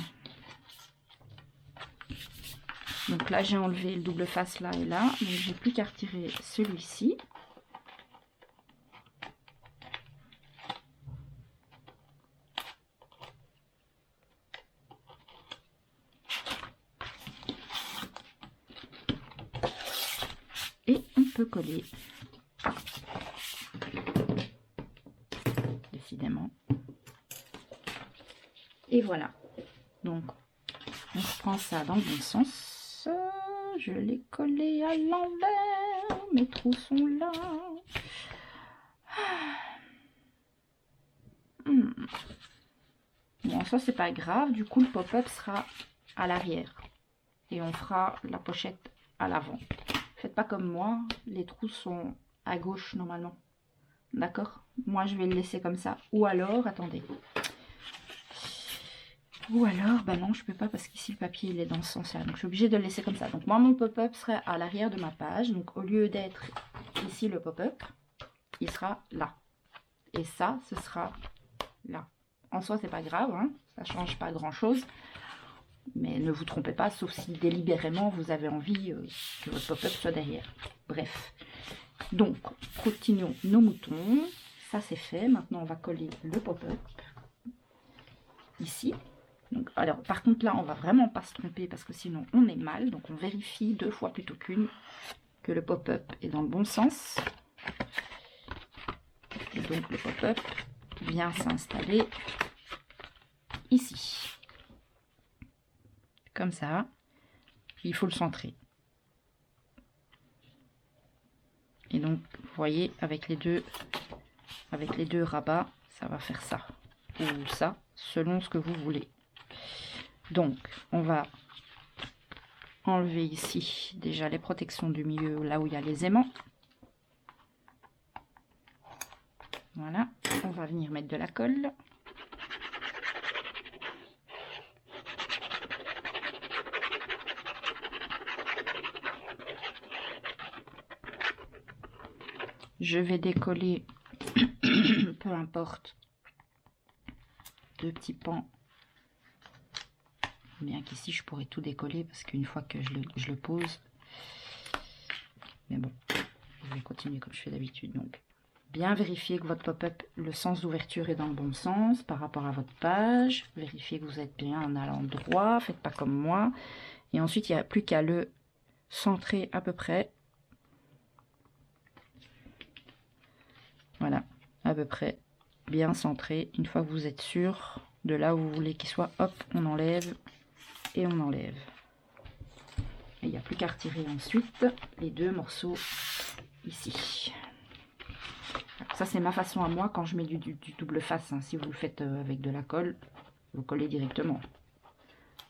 Donc là, j'ai enlevé le double face là et là. Donc, j'ai plus qu'à retirer celui-ci. Et on peut coller. Décidément. Et voilà. Donc, on reprend ça dans le bon sens. Je l'ai collé à l'envers. Mes trous sont là. Bon, ça, c'est pas grave. Du coup, le pop-up sera à l'arrière. Et on fera la pochette à l'avant. Faites pas comme moi. Les trous sont à gauche, normalement. D'accord? Moi, je vais le laisser comme ça. Ou alors, attendez. Ou alors, bah non, je peux pas parce qu'ici, le papier, il est dans ce sens-là. Donc, je suis obligée de le laisser comme ça. Donc, moi, mon pop-up serait à l'arrière de ma page. Donc, au lieu d'être ici, le pop-up, il sera là. Et ça, ce sera là. En soi, c'est pas grave, hein, ça change pas grand-chose. Mais ne vous trompez pas, sauf si délibérément, vous avez envie que votre pop-up soit derrière. Bref. Donc, continuons nos moutons. Ça, c'est fait. Maintenant, on va coller le pop-up ici. Donc, alors, par contre, là, on va vraiment pas se tromper parce que sinon, on est mal. Donc, on vérifie 2 fois plutôt qu'une que le pop-up est dans le bon sens. Et donc, le pop-up vient s'installer ici. Comme ça. Il faut le centrer. Et donc, vous voyez, avec les deux rabats, ça va faire ça. Ou ça, selon ce que vous voulez. Donc, on va enlever ici déjà les protections du milieu, là où il y a les aimants. Voilà, on va venir mettre de la colle. Je vais décoller, peu importe, 2 petits pans. Bien qu'ici, je pourrais tout décoller parce qu'une fois que je le pose. Mais bon, je vais continuer comme je fais d'habitude. Donc, bien vérifier que votre pop-up, le sens d'ouverture est dans le bon sens par rapport à votre page. Vérifiez que vous êtes bien en allant droit. Faites pas comme moi. Et ensuite, il n'y a plus qu'à le centrer à peu près. Voilà, à peu près bien centré. Une fois que vous êtes sûr de là où vous voulez qu'il soit, hop, on enlève et on enlève. Et il n'y a plus qu'à retirer ensuite les 2 morceaux ici. Alors, ça c'est ma façon à moi quand je mets du double face. Hein. Si vous le faites avec de la colle, vous collez directement.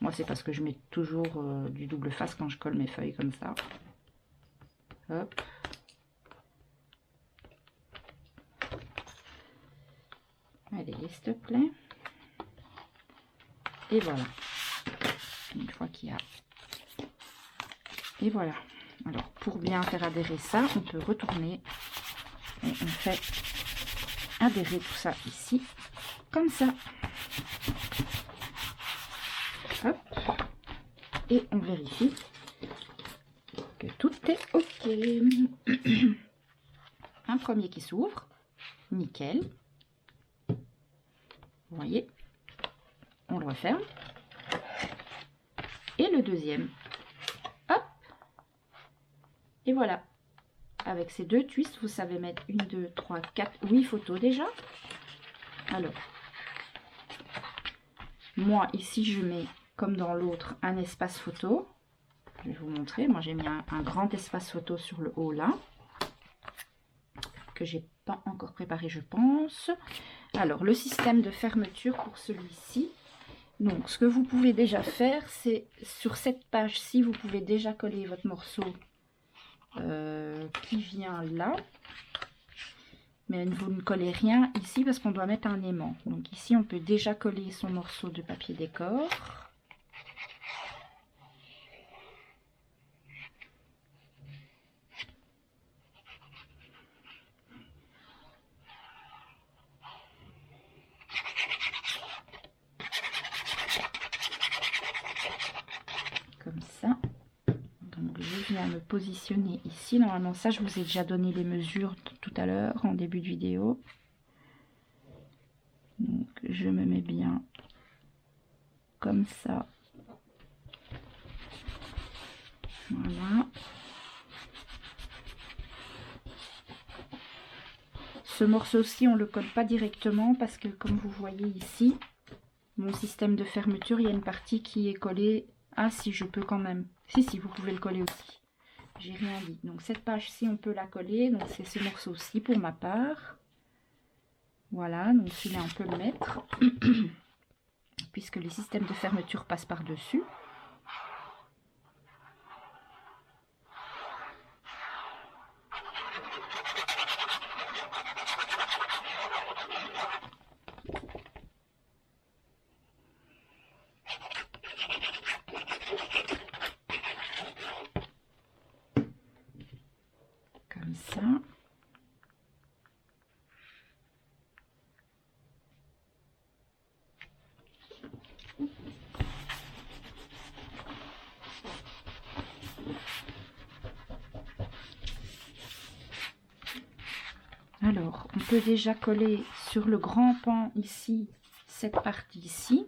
Moi c'est parce que je mets toujours du double face quand je colle mes feuilles comme ça. Hop. Allez, s'il te plaît. Et voilà. Une fois qu'il y a... Et voilà. Alors, pour bien faire adhérer ça, on peut retourner. Et on fait adhérer tout ça ici. Comme ça. Hop. Et on vérifie que tout est OK. Un premier qui s'ouvre. Nickel. Vous voyez, on le referme. Et le deuxième. Hop. Et voilà. Avec ces 2 twists, vous savez mettre 1, 2, 3, 4, 8 photos déjà. Alors, moi ici je mets, comme dans l'autre, un espace photo. Je vais vous montrer. Moi j'ai mis un grand espace photo sur le haut là. Que j'ai pas encore préparé, je pense. Alors, le système de fermeture pour celui-ci. Donc, ce que vous pouvez déjà faire, c'est sur cette page-ci, vous pouvez déjà coller votre morceau qui vient là. Mais vous ne collez rien ici parce qu'on doit mettre un aimant. Donc ici, on peut déjà coller son morceau de papier décor. Comme ça. Donc je viens me positionner ici. Normalement ça je vous ai déjà donné les mesures tout à l'heure en début de vidéo. Donc je me mets bien comme ça. Voilà. Ce morceau-ci on le colle pas directement parce que comme vous voyez ici, mon système de fermeture, il y a une partie qui est collée. Ah si, je peux quand même. Si, vous pouvez le coller aussi. J'ai rien dit. Donc cette page-ci, on peut la coller. Donc c'est ce morceau-ci pour ma part. Voilà, donc celui-là, on peut le mettre. Puisque les systèmes de fermeture passent par-dessus. Comme ça. Alors, on peut déjà coller sur le grand pan ici, cette partie ici.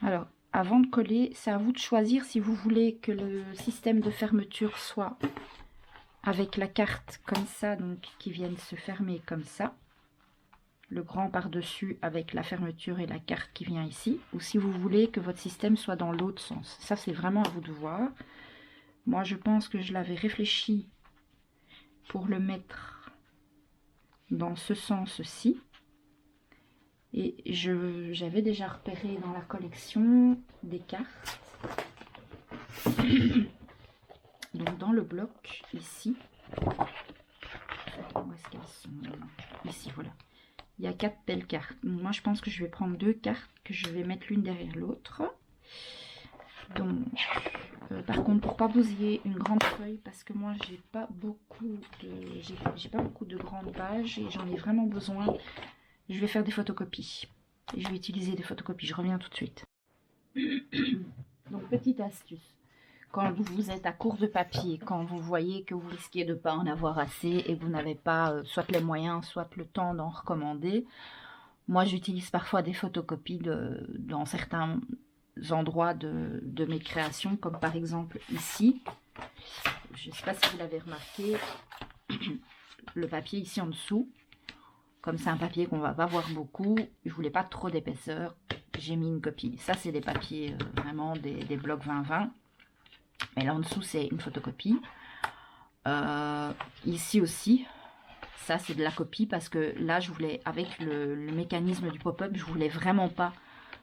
Alors, avant de coller, c'est à vous de choisir si vous voulez que le système de fermeture soit avec la carte comme ça, donc qui vienne se fermer comme ça. Le grand par-dessus avec la fermeture et la carte qui vient ici. Ou si vous voulez que votre système soit dans l'autre sens. Ça, c'est vraiment à vous de voir. Moi, je pense que je l'avais réfléchi pour le mettre dans ce sens-ci. Et j'avais déjà repéré dans la collection des cartes. Donc dans le bloc, ici. Où est-ce qu'elles sont? Ici, voilà. Il y a 4 belles cartes. Donc moi, je pense que je vais prendre 2 cartes que je vais mettre l'une derrière l'autre. Donc, par contre, pour pas bousiller une grande feuille, parce que moi, j'ai pas beaucoup de grandes pages et j'en ai vraiment besoin. Je vais faire des photocopies. Et je vais utiliser des photocopies. Je reviens tout de suite. Donc, petite astuce. Quand vous êtes à court de papier, quand vous voyez que vous risquez de ne pas en avoir assez et que vous n'avez pas soit les moyens, soit le temps d'en recommander, moi, j'utilise parfois des photocopies dans certains endroits de mes créations, comme par exemple ici. Je ne sais pas si vous l'avez remarqué, le papier ici en dessous. comme c'est un papier qu'on va pas voir beaucoup, je voulais pas trop d'épaisseur, j'ai mis une copie. Ça, c'est des papiers vraiment des blocs 20-20. Mais là en dessous, c'est une photocopie. Ici aussi, ça c'est de la copie parce que là, je voulais, avec le mécanisme du pop-up, je voulais vraiment pas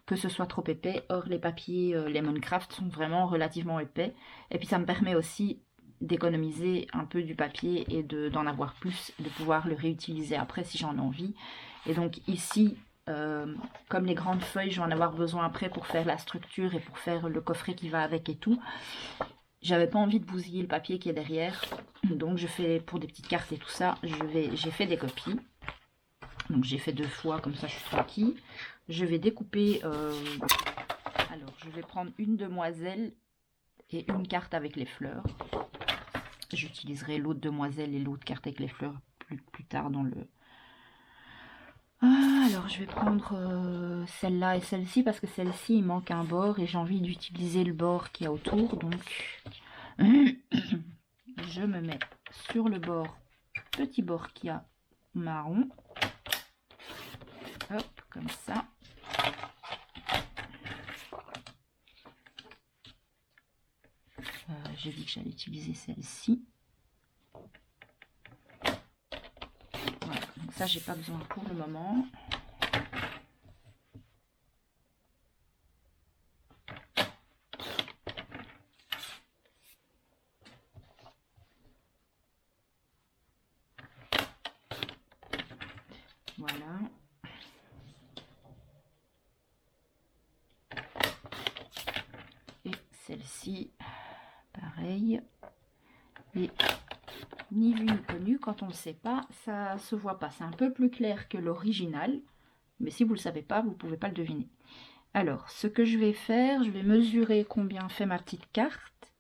que ce soit trop épais. Or, les papiers Lemoncraft sont vraiment relativement épais. Et puis, ça me permet aussi d'économiser un peu du papier et d'en avoir plus, de pouvoir le réutiliser après si j'en ai envie. Et donc ici, comme les grandes feuilles, je vais en avoir besoin après pour faire la structure et pour faire le coffret qui va avec et tout. J'avais pas envie de bousiller le papier qui est derrière, donc je fais pour des petites cartes et tout ça, j'ai fait des copies. Donc j'ai fait 2 fois, comme ça je suis tranquille. Je vais découper, alors je vais prendre une demoiselle et une carte avec les fleurs. J'utiliserai l'autre demoiselle et l'autre carte avec les fleurs plus tard dans le... alors je vais prendre celle-là et celle-ci parce que celle-ci il manque un bord et j'ai envie d'utiliser le bord qu'il y a autour, donc je me mets sur le bord, petit bord qui a marron, hop, comme ça. J'ai dit que j'allais utiliser celle-ci. Voilà, donc ça j'ai pas besoin pour le moment. Voilà. Et celle-ci, pareil. Et ni vu ni connu, quand on ne le sait pas, ça se voit pas. C'est un peu plus clair que l'original, mais si vous ne le savez pas, vous ne pouvez pas le deviner. Alors, ce que je vais faire, je vais mesurer combien fait ma petite carte.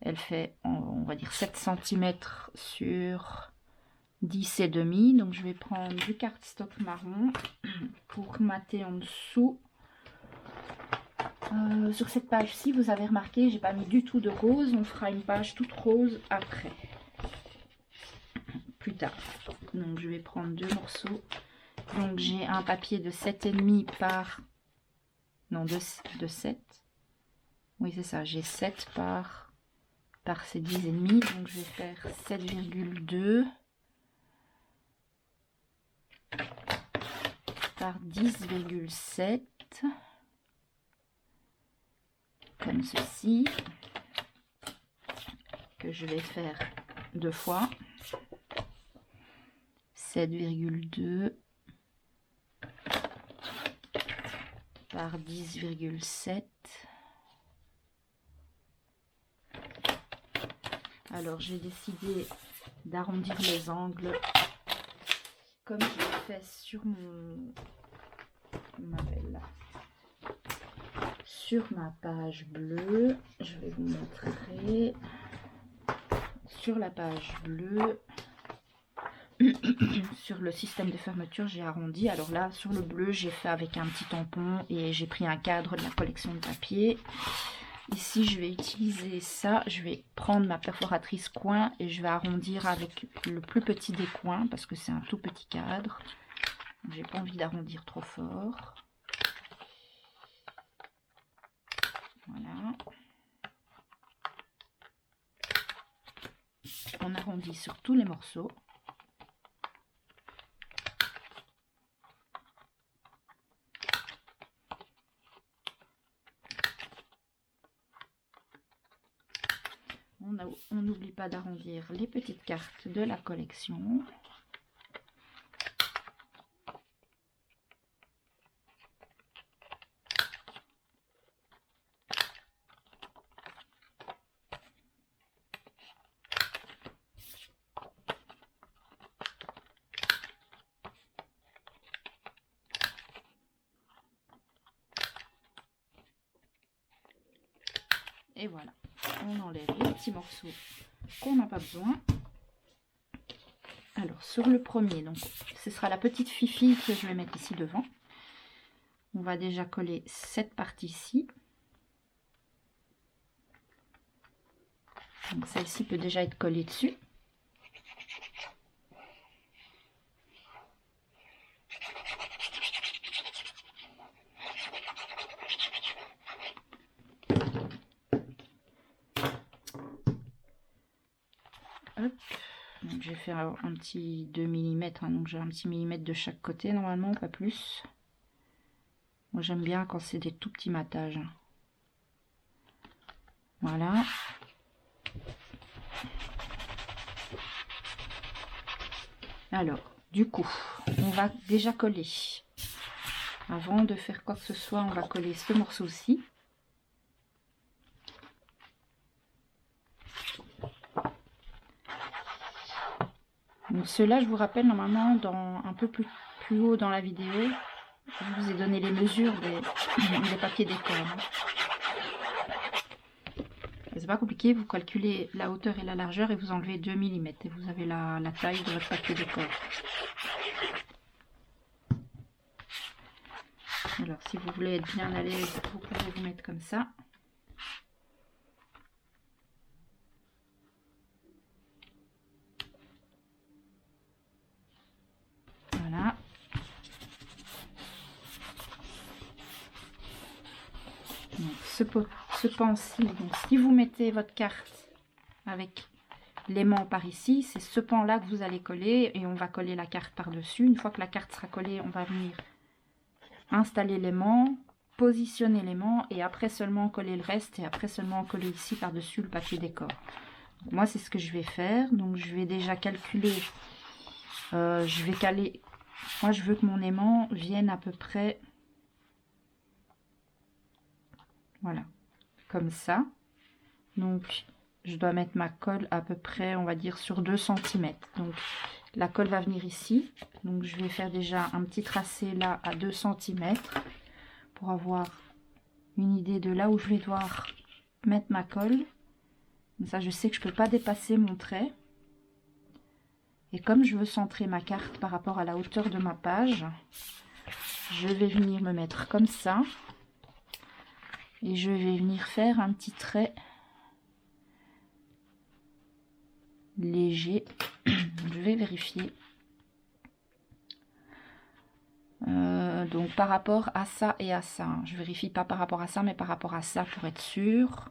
Elle fait, on va dire, 7 cm sur 10 et demi. Donc, je vais prendre du cardstock marron pour mater en dessous. Sur cette page-ci, vous avez remarqué, j'ai pas mis du tout de rose. On fera une page toute rose après. Plus tard. Donc, je vais prendre 2 morceaux. Donc, j'ai un papier de 7,5 par... Non, de 7. Oui, c'est ça. J'ai 7 par ces 10,5. Donc, je vais faire 7,2 par 10,7. Comme ceci. Que je vais faire 2 fois. 7,2 par 10,7. Alors j'ai décidé d'arrondir les angles comme je l'ai fait sur sur ma page bleue. Je vais vous montrer sur la page bleue. Sur le système de fermeture, j'ai arrondi. Alors là, sur le bleu, j'ai fait avec un petit tampon et j'ai pris un cadre de la collection de papier. Ici, je vais utiliser ça. Je vais prendre ma perforatrice coin et je vais arrondir avec le plus petit des coins parce que c'est un tout petit cadre. J'ai pas envie d'arrondir trop fort. Voilà. On arrondit sur tous les morceaux. On n'oublie pas d'arrondir les petites cartes de la collection. Et voilà, on enlève les petits morceaux qu'on n'a pas besoin. Alors sur le premier, donc ce sera la petite fifi que je vais mettre ici devant. On va déjà coller cette partie-ci. Donc celle-ci peut déjà être collée dessus. j'ai fait un petit 2 mm, hein, donc j'ai un petit millimètre de chaque côté normalement, pas plus. Moi j'aime bien quand c'est des tout petits matages. Voilà. Alors, du coup, on va déjà coller. Avant de faire quoi que ce soit, on va coller ce morceau-ci. Donc ceux-là, je vous rappelle, normalement, un peu plus haut dans la vidéo, je vous ai donné les mesures des papiers décor. C'est pas compliqué, vous calculez la hauteur et la largeur et vous enlevez 2 mm et vous avez la taille de votre papier décor. Alors si vous voulez être bien à l'aise, vous pouvez vous mettre comme ça. Voilà. Donc, ce pan-ci, donc si vous mettez votre carte avec l'aimant par ici, c'est ce pan-là que vous allez coller et on va coller la carte par-dessus. Une fois que la carte sera collée, on va venir installer l'aimant, positionner l'aimant et après seulement coller le reste et après seulement coller ici par-dessus le papier décor. Donc, moi, c'est ce que je vais faire. Donc, je vais déjà calculer. Je vais caler. Moi, je veux que mon aimant vienne à peu près. Voilà, comme ça. Donc, je dois mettre ma colle à peu près, on va dire, sur 2 cm. Donc, la colle va venir ici. Donc, je vais faire déjà un petit tracé là à 2 cm pour avoir une idée de là où je vais devoir mettre ma colle. Comme ça, je sais que je ne peux pas dépasser mon trait. Et comme je veux centrer ma carte par rapport à la hauteur de ma page, je vais venir me mettre comme ça. Et je vais venir faire un petit trait léger. Je vais vérifier. Donc par rapport à ça et à ça. Je vérifie pas par rapport à ça, mais par rapport à ça pour être sûr.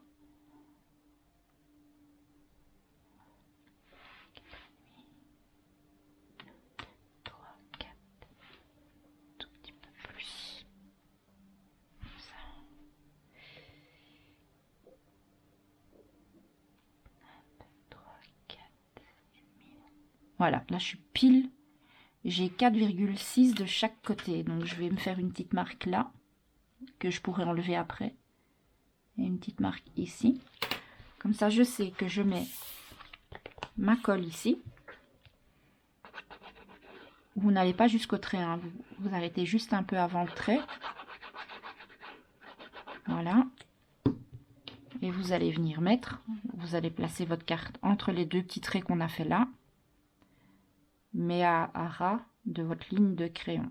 Tout petit peu plus. Ça. Voilà, là je suis pile. J'ai 4,6 de chaque côté. Donc je vais me faire une petite marque là, que je pourrais enlever après. Et une petite marque ici. Comme ça, je sais que je mets ma colle ici. Vous n'allez pas jusqu'au trait, hein. Vous arrêtez juste un peu avant le trait. Voilà. Et vous allez venir mettre, vous allez placer votre carte entre les deux petits traits qu'on a fait là, mais à ras de votre ligne de crayon.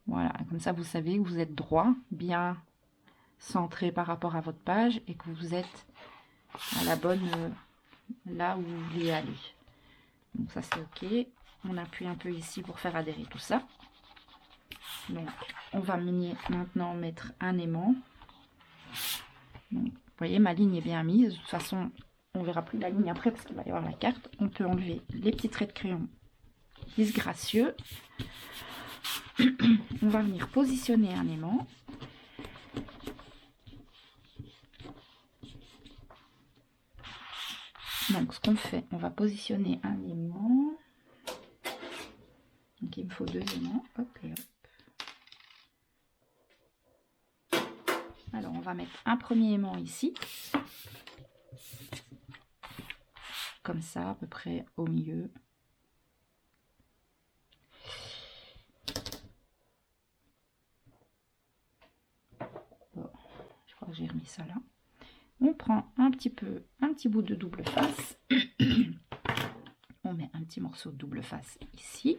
Voilà, comme ça vous savez que vous êtes droit, bien centré par rapport à votre page et que vous êtes à la bonne, là où vous voulez aller. Donc ça c'est ok. On appuie un peu ici pour faire adhérer tout ça. Donc on va maintenant mettre un aimant. Donc, vous voyez, ma ligne est bien mise. De toute façon, on verra plus la ligne après parce qu'il va y avoir la carte. On peut enlever les petits traits de crayon disgracieux. On va venir positionner un aimant. Donc, ce qu'on fait, on va positionner un aimant. Donc, il me faut 2 aimants. Hop et hop. Alors, on va mettre un premier aimant ici. Comme ça, à peu près au milieu. Bon, je crois que j'ai remis ça là. On prend un petit bout de double face. On met un petit morceau de double face ici.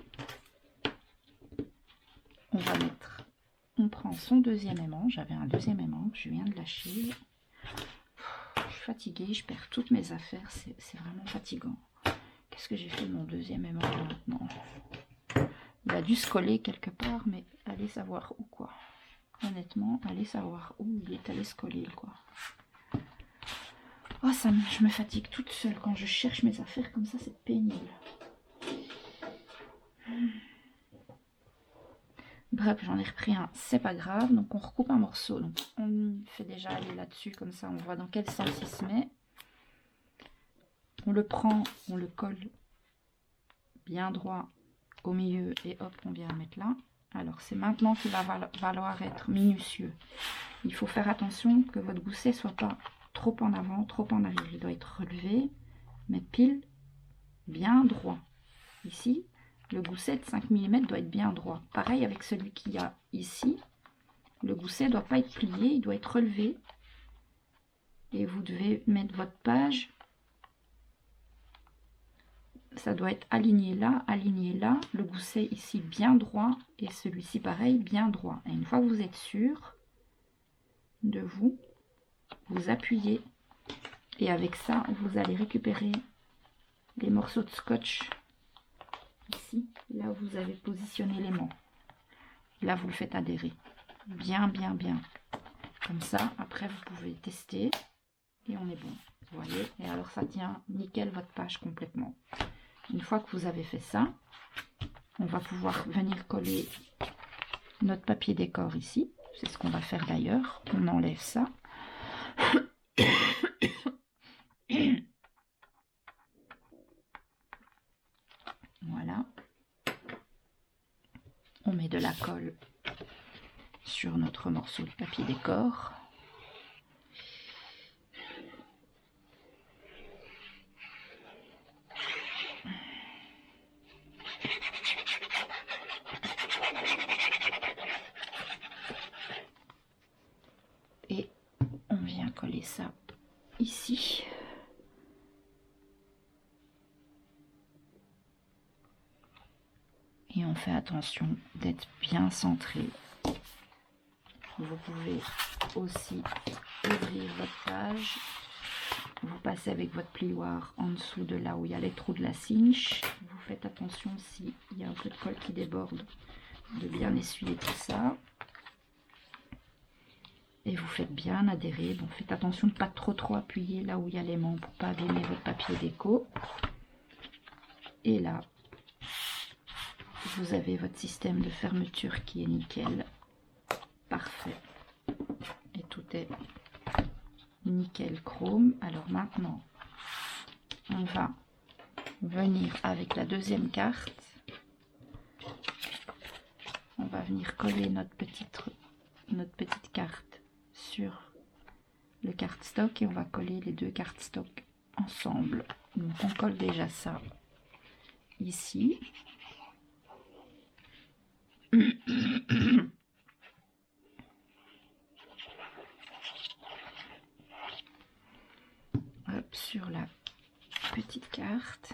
On prend son deuxième aimant. J'avais un deuxième aimant que je viens de lâcher. Je suis fatiguée, je perds toutes mes affaires, c'est vraiment fatigant. Qu'est-ce que j'ai fait de mon deuxième aimant maintenant? Il a dû se coller quelque part, mais allez savoir où quoi. Honnêtement, allez savoir où il est allé se coller quoi. Oh, je me fatigue toute seule quand je cherche mes affaires comme ça, c'est pénible. Bref, j'en ai repris un, c'est pas grave. Donc on recoupe un morceau. Donc on fait déjà aller là-dessus, comme ça on voit dans quel sens il se met. On le prend, on le colle bien droit au milieu et hop, on vient le mettre là. Alors c'est maintenant qu'il va falloir être minutieux. Il faut faire attention que votre gousset soit pas trop en avant, trop en arrière. Il doit être relevé, mais pile bien droit. Ici, le gousset de 5 mm doit être bien droit. Pareil avec celui qu'il y a ici. Le gousset ne doit pas être plié, il doit être relevé. Et vous devez mettre votre page. Ça doit être aligné là, le gousset ici bien droit et celui-ci pareil, bien droit. Et une fois que vous êtes sûr de vous appuyez et avec ça, vous allez récupérer les morceaux de scotch ici, là où vous avez positionné l'aimant. Là, vous le faites adhérer. Bien, bien, bien. Comme ça, après, vous pouvez tester et on est bon. Vous voyez? Et alors, ça tient nickel votre page complètement. Une fois que vous avez fait ça, on va pouvoir venir coller notre papier décor ici. C'est ce qu'on va faire d'ailleurs. On enlève ça. Voilà. On met de la colle sur notre morceau de papier décor. Et on vient coller ça ici. Et on fait attention d'être bien centré. Vous pouvez aussi ouvrir votre page. Vous passez avec votre plioir en dessous de là où il y a les trous de la cinche. Vous faites attention s'il y a un peu de colle qui déborde, de bien essuyer tout ça. Et vous faites bien adhérer. Bon, faites attention de ne pas trop appuyer là où il y a l'aimant pour ne pas abîmer votre papier déco. Et là, vous avez votre système de fermeture qui est nickel. Parfait. Et tout est nickel chrome. Alors maintenant, on va venir avec la deuxième carte. On va venir coller notre petite carte sur le cardstock et on va coller les deux cardstocks ensemble. Donc on colle déjà ça ici. Hop, sur la petite carte.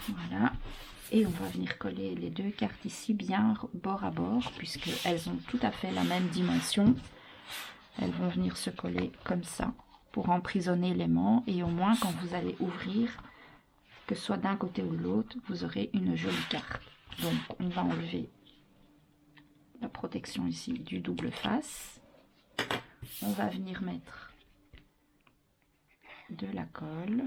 Voilà. Et on va venir coller les deux cartes ici bien bord à bord, puisqu'elles ont tout à fait la même dimension. Elles vont venir se coller comme ça pour emprisonner l'aimant. Et au moins, quand vous allez ouvrir, que ce soit d'un côté ou de l'autre, vous aurez une jolie carte. Donc, on va enlever la protection ici du double face. On va venir mettre de la colle.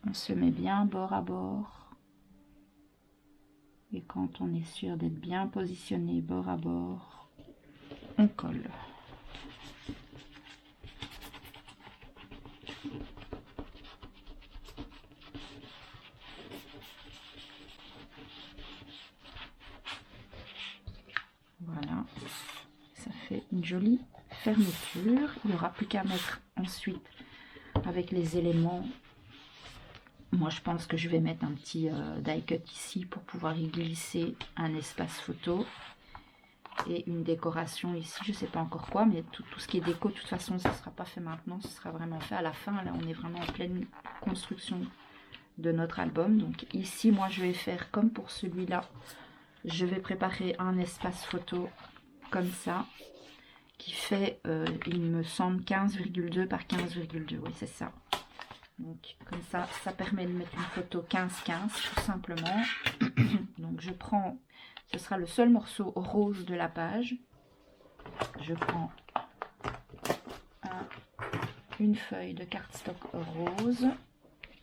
On se met bien bord à bord. Et quand on est sûr d'être bien positionné bord à bord, on colle. Voilà, ça fait une jolie fermeture. Il n'y aura plus qu'à mettre ensuite avec les éléments. Moi, je pense que je vais mettre un petit die cut ici pour pouvoir y glisser un espace photo et une décoration ici. Je ne sais pas encore quoi, mais tout ce qui est déco, de toute façon, ce ne sera pas fait maintenant. Ce sera vraiment fait à la fin. Là, on est vraiment en pleine construction de notre album. Donc ici, moi, je vais faire comme pour celui-là. je vais préparer un espace photo comme ça, qui fait, il me semble, 15,2 par 15,2, oui c'est ça. Donc comme ça, ça permet de mettre une photo 15-15 tout simplement. Donc je prends, ce sera le seul morceau rose de la page. Je prends une feuille de cardstock rose.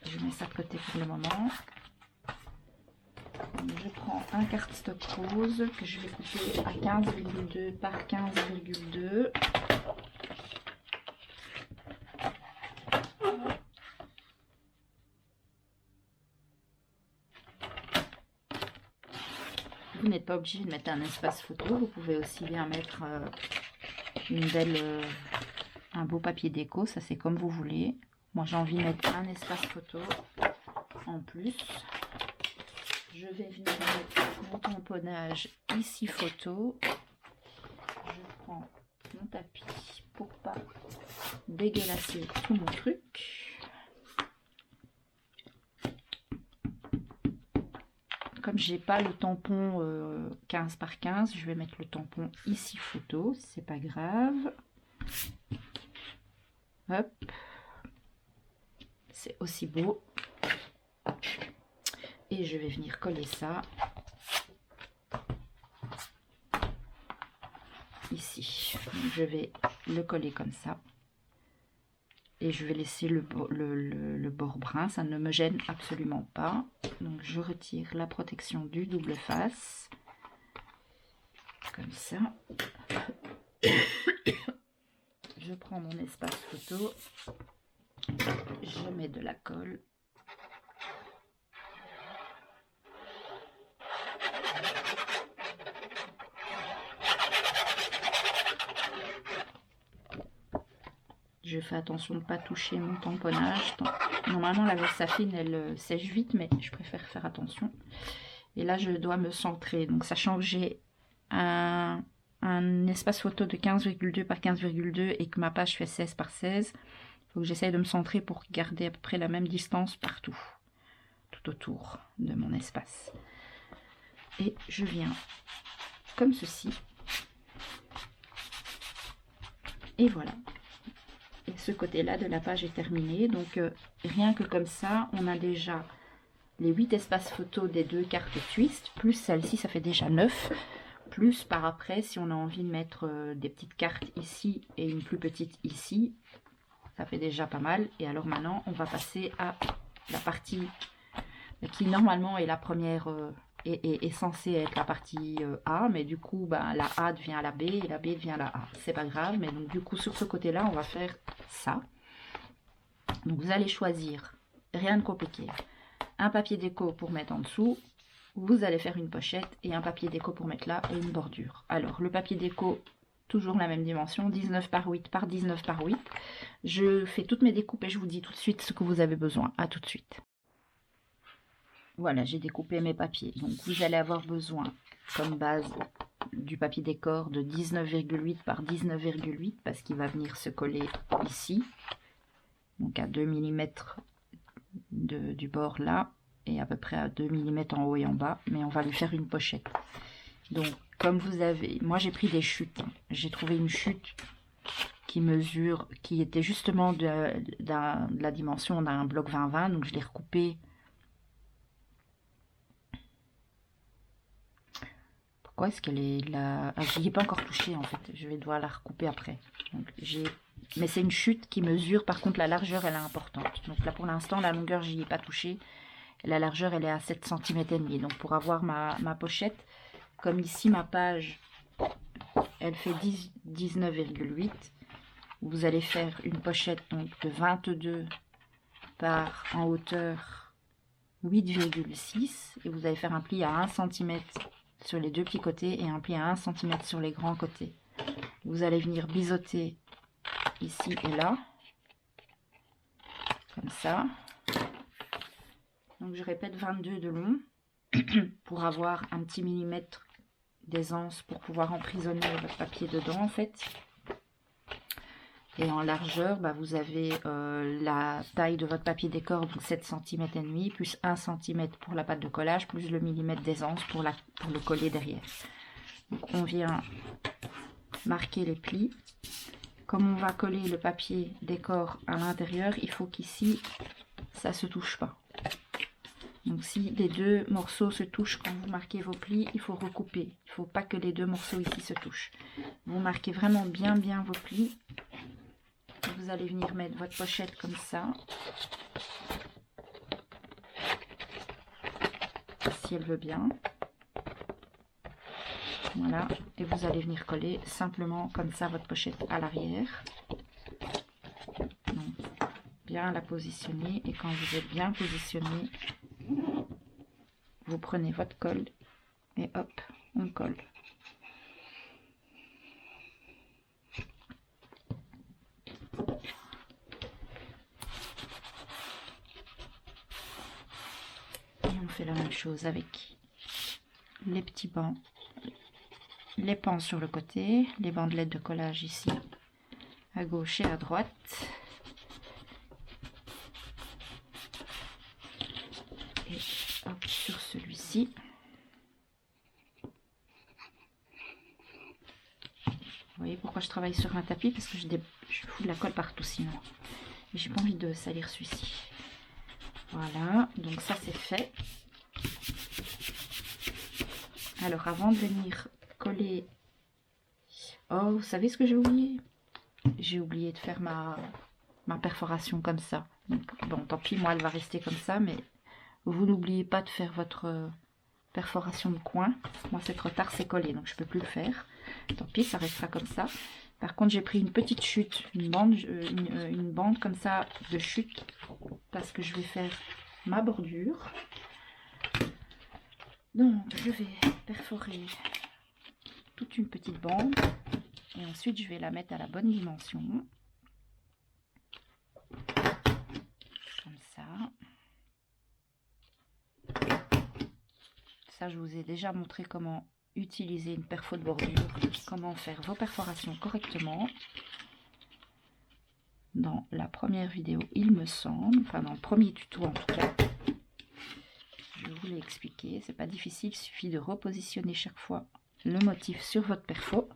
Je mets ça de côté pour le moment. Je prends un cardstock rose que je vais couper à 15,2 par 15,2. Vous n'êtes pas obligé de mettre un espace photo, vous pouvez aussi bien mettre un beau papier déco, ça c'est comme vous voulez. Moi j'ai envie de mettre un espace photo en plus. Je vais venir mettre mon tamponnage ici photo. Je prends mon tapis pour pas dégueulasser tout mon truc. Comme j'ai pas le tampon 15 par 15, je vais mettre le tampon ici photo, c'est pas grave. Hop, c'est aussi beau. Et je vais venir coller ça ici. Donc, je vais le coller comme ça. Et je vais laisser le bord brun, ça ne me gêne absolument pas. Donc je retire la protection du double face. Comme ça. Je prends mon espace photo. Je mets de la colle. Je fais attention de ne pas toucher mon tamponnage. Normalement la Versafine elle sèche vite, mais je préfère faire attention. Et là je dois me centrer. Donc sachant que j'ai un espace photo de 15,2 par 15,2 et que ma page fait 16 par 16, il faut que j'essaye de me centrer pour garder à peu près la même distance partout, tout autour de mon espace. Et je viens comme ceci. Et voilà. Et ce côté-là de la page est terminé. Donc rien que comme ça, on a déjà les 8 espaces photos des 2 cartes twist, plus celle-ci, ça fait déjà 9. Plus par après, si on a envie de mettre des petites cartes ici et une plus petite ici, ça fait déjà pas mal. Et alors maintenant, on va passer à la partie qui normalement est la première, est censée être la partie A, mais du coup, ben, la A devient la B et la B devient la A. C'est pas grave, mais donc du coup, sur ce côté-là, on va faire ça. Donc vous allez choisir, rien de compliqué, un papier déco pour mettre en dessous. Vous allez faire une pochette et un papier déco pour mettre là et une bordure. Alors, le papier déco, toujours la même dimension, 19 par 8 par 19 par 8. Je fais toutes mes découpes et je vous dis tout de suite ce que vous avez besoin. À tout de suite. Voilà, j'ai découpé mes papiers. Donc, vous allez avoir besoin, comme base, du papier décor de 19,8 par 19,8 parce qu'il va venir se coller ici. Donc, à 2 mm du bord là. Et à peu près à 2 mm en haut et en bas, mais on va lui faire une pochette. Donc comme vous avez, moi j'ai pris des chutes, j'ai trouvé une chute qui mesure, qui était justement de la dimension d'un bloc 20-20, donc je l'ai recoupé. Pourquoi est-ce qu'elle est là? Ah, je n'y ai pas encore touché en fait, je vais devoir la recouper après. Donc, mais c'est une chute qui mesure, par contre la largeur elle est importante. Donc là pour l'instant la longueur j'y ai pas touché. La largeur, elle est à 7 cm et demi. Donc, pour avoir ma pochette, comme ici, ma page, elle fait 19,8. Vous allez faire une pochette donc, de 22 par en hauteur 8,6. Et vous allez faire un pli à 1 cm sur les deux petits côtés et un pli à 1 cm sur les grands côtés. Vous allez venir biseauter ici et là. Comme ça. Donc je répète 22 de long pour avoir un petit millimètre d'aisance pour pouvoir emprisonner votre papier dedans en fait. Et en largeur, bah, vous avez la taille de votre papier décor, donc 7,5 cm, plus 1 cm pour la pâte de collage, plus le millimètre d'aisance pour le coller derrière. Donc on vient marquer les plis. Comme on va coller le papier décor à l'intérieur, il faut qu'ici, ça ne se touche pas. Donc si les deux morceaux se touchent quand vous marquez vos plis, il faut recouper. Il ne faut pas que les deux morceaux ici se touchent. Vous marquez vraiment bien vos plis. Vous allez venir mettre votre pochette comme ça. Si elle veut bien. Voilà. Et vous allez venir coller simplement comme ça votre pochette à l'arrière. Bien la positionner. Et quand vous êtes bien positionné, vous prenez votre colle et hop, on colle. Et on fait la même chose avec les petits bancs, les pans sur le côté, les bandelettes de collage ici, à gauche et à droite. Et hop, sur celui-ci. Vous voyez pourquoi je travaille sur un tapis? Parce que je fous de la colle partout sinon. Et j'ai pas envie de salir celui-ci. Voilà, donc ça c'est fait. Alors avant de venir coller... Oh, vous savez ce que j'ai oublié? J'ai oublié de faire ma perforation comme ça. Donc, bon, tant pis, moi elle va rester comme ça, mais vous n'oubliez pas de faire votre perforation de coin. Moi c'est trop tard, c'est collé, donc je peux plus le faire. Tant pis, ça restera comme ça. Par contre, j'ai pris une petite chute, une bande comme ça de chute, parce que je vais faire ma bordure. Donc, je vais perforer toute une petite bande et ensuite je vais la mettre à la bonne dimension. Comme ça. Ça, je vous ai déjà montré comment utiliser une perfo de bordure, comment faire vos perforations correctement. Dans la première vidéo, il me semble, enfin dans le premier tuto en tout cas, je vous l'ai expliqué. C'est pas difficile, il suffit de repositionner chaque fois le motif sur votre perfo.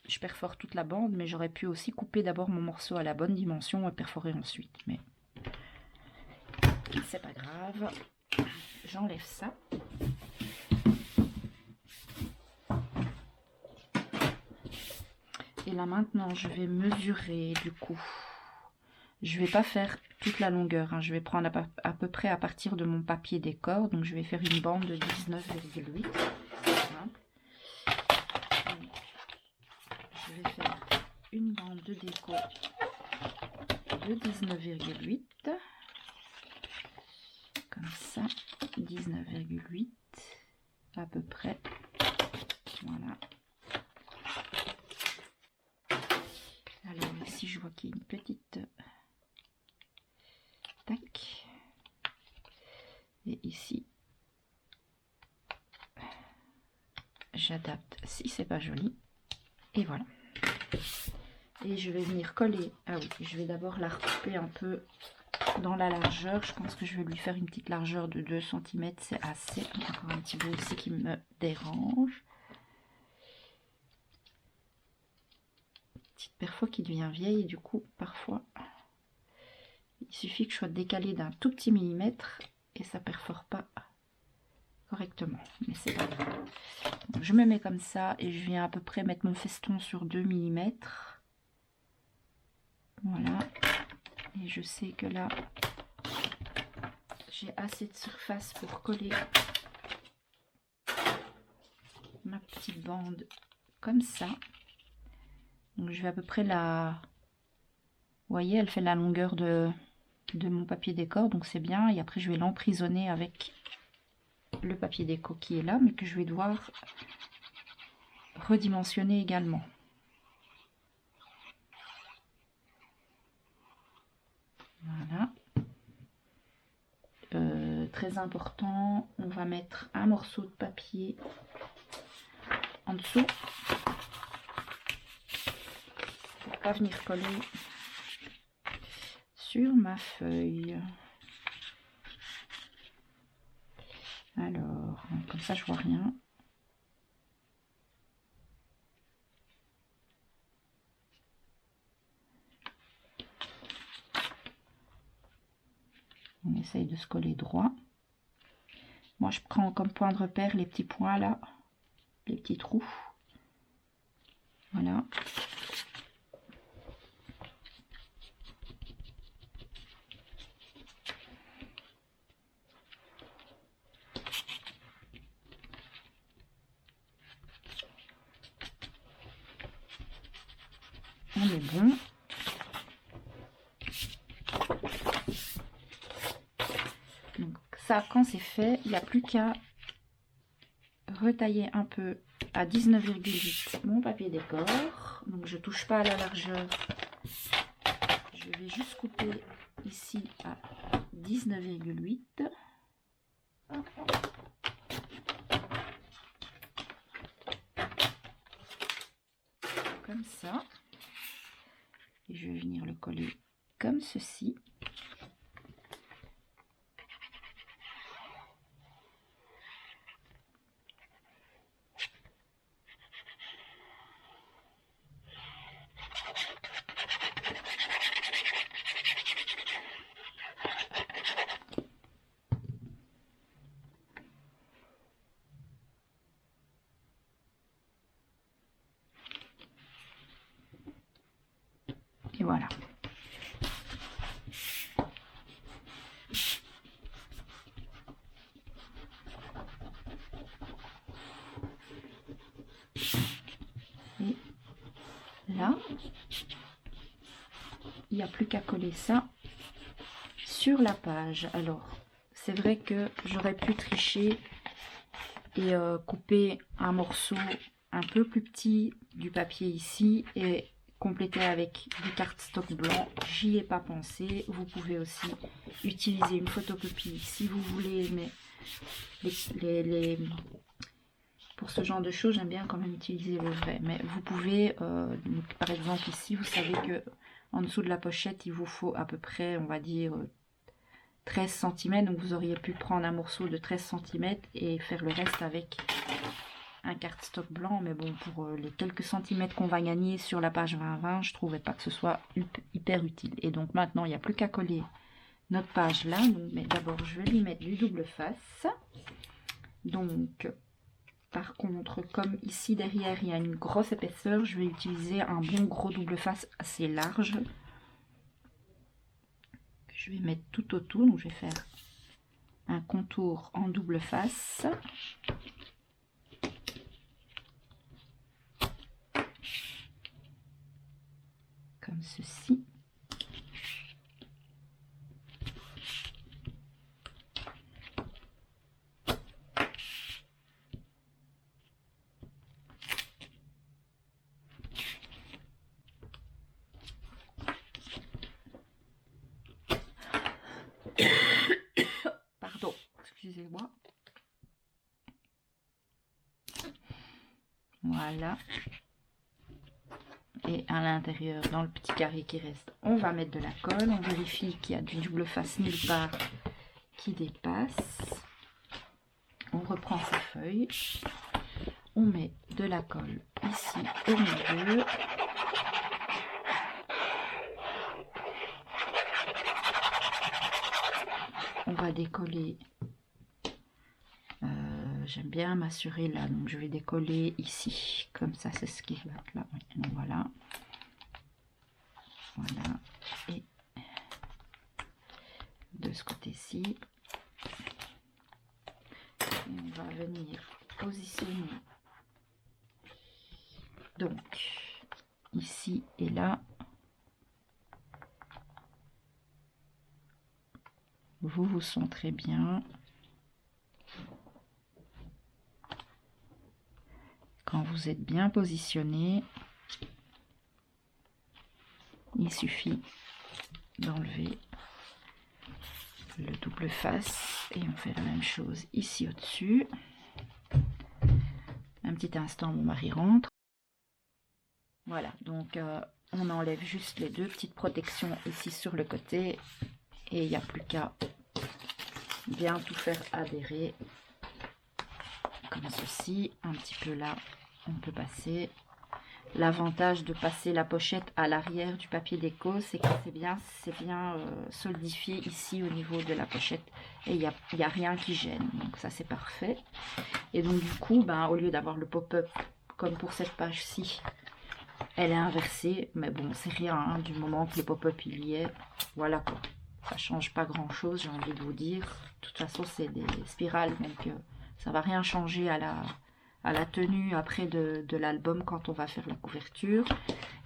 Je perfore toute la bande, mais j'aurais pu aussi couper d'abord mon morceau à la bonne dimension et perforer ensuite. Mais c'est pas grave. J'enlève ça. Et là maintenant, je vais mesurer du coup. Je vais pas faire toute la longueur, hein. Je vais prendre à peu près à partir de mon papier décor. Donc je vais faire une bande de 19,8. Je vais faire une bande de déco de 19,8. Comme ça, 19,8 à peu près. Voilà. Alors ici, je vois qu'il y a une petite... Tac. Et ici, j'adapte si c'est pas joli. Et voilà. Et je vais venir coller. Ah oui, je vais d'abord la recouper un peu dans la largeur. Je pense que je vais lui faire une petite largeur de 2 cm. C'est assez. Encore un petit bout ici qui me dérange. Petite perfo qui devient vieille. Et du coup, parfois, il suffit que je sois décalé d'un tout petit millimètre et ça perfore pas correctement. Mais c'est pas grave. Donc, je me mets comme ça et je viens à peu près mettre mon feston sur 2 mm. Voilà. Et je sais que là, j'ai assez de surface pour coller ma petite bande comme ça. Donc je vais à peu près la... Vous voyez, elle fait la longueur de mon papier décor, donc c'est bien. Et après, je vais l'emprisonner avec le papier déco qui est là, mais que je vais devoir redimensionner également. Voilà. très important, on va mettre un morceau de papier en dessous pour pas venir coller sur ma feuille. Alors, comme ça je vois rien. On essaye de se coller droit. Moi, je prends comme point de repère les petits points là, les petits trous. Voilà. On est bon. Donc ça, quand c'est fait, il n'y a plus qu'à retailler un peu à 19,8 mon papier décor. Donc je touche pas à la largeur. Je vais juste couper ici à 19,8. Comme ça. Et je vais venir le coller comme ceci. Et voilà. Et là, il n'y a plus qu'à coller ça sur la page. Alors, c'est vrai que j'aurais pu tricher et couper un morceau un peu plus petit du papier ici et compléter avec du cardstock blanc. J'y ai pas pensé. Vous pouvez aussi utiliser une photocopie si vous voulez, mais pour ce genre de choses, j'aime bien quand même utiliser le vrai. Mais vous pouvez, donc, par exemple ici, vous savez que en dessous de la pochette, il vous faut à peu près, on va dire, 13 cm. Donc vous auriez pu prendre un morceau de 13 cm et faire le reste avec un cardstock blanc. Mais bon, pour les quelques centimètres qu'on va gagner sur la page 20-20, je trouvais pas que ce soit hyper utile. Et donc maintenant, il n'y a plus qu'à coller notre page là. Donc, mais d'abord, je vais lui mettre du double face. Donc, par contre, comme ici derrière, il y a une grosse épaisseur, je vais utiliser un bon gros double face assez large. Je vais mettre tout autour. Donc, je vais faire un contour en double face. Comme ceci. Pardon, excusez-moi. Voilà. Et à l'intérieur, dans le petit carré qui reste, on va mettre de la colle. On vérifie qu'il y a du double face nulle part qui dépasse. On reprend sa feuille. On met de la colle ici au milieu. On va décoller. J'aime bien m'assurer là, donc je vais décoller ici. Comme ça, c'est ce qui va être là. Donc voilà. Voilà. Et de ce côté-ci. On va venir positionner. Donc, ici et là. Vous vous centrez bien. Quand vous êtes bien positionné, il suffit d'enlever le double face et on fait la même chose ici au-dessus. Un petit instant, mon mari rentre. Voilà, donc on enlève juste les deux petites protections ici sur le côté et il n'y a plus qu'à bien tout faire adhérer comme ceci. Un petit peu là, on peut passer. L'avantage de passer la pochette à l'arrière du papier déco, c'est que c'est bien solidifié ici au niveau de la pochette et il n'y a rien qui gêne, donc ça c'est parfait. Et donc du coup, ben, au lieu d'avoir le pop-up comme pour cette page-ci, elle est inversée, mais bon, c'est rien, hein, du moment que le pop-up il y est, voilà quoi. Ça change pas grand-chose, j'ai envie de vous dire. De toute façon, c'est des spirales, donc ça va rien changer à la tenue après de l'album quand on va faire la couverture.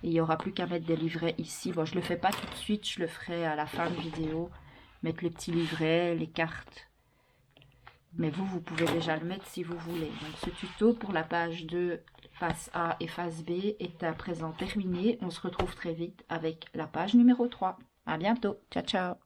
Et il n'y aura plus qu'à mettre des livrets ici. Bon, je le fais pas tout de suite, je le ferai à la fin de vidéo. Mettre les petits livrets, les cartes. Mais vous pouvez déjà le mettre si vous voulez. Donc ce tuto pour la page 2, face A et face B est à présent terminé. On se retrouve très vite avec la page numéro 3. À bientôt. Ciao, ciao.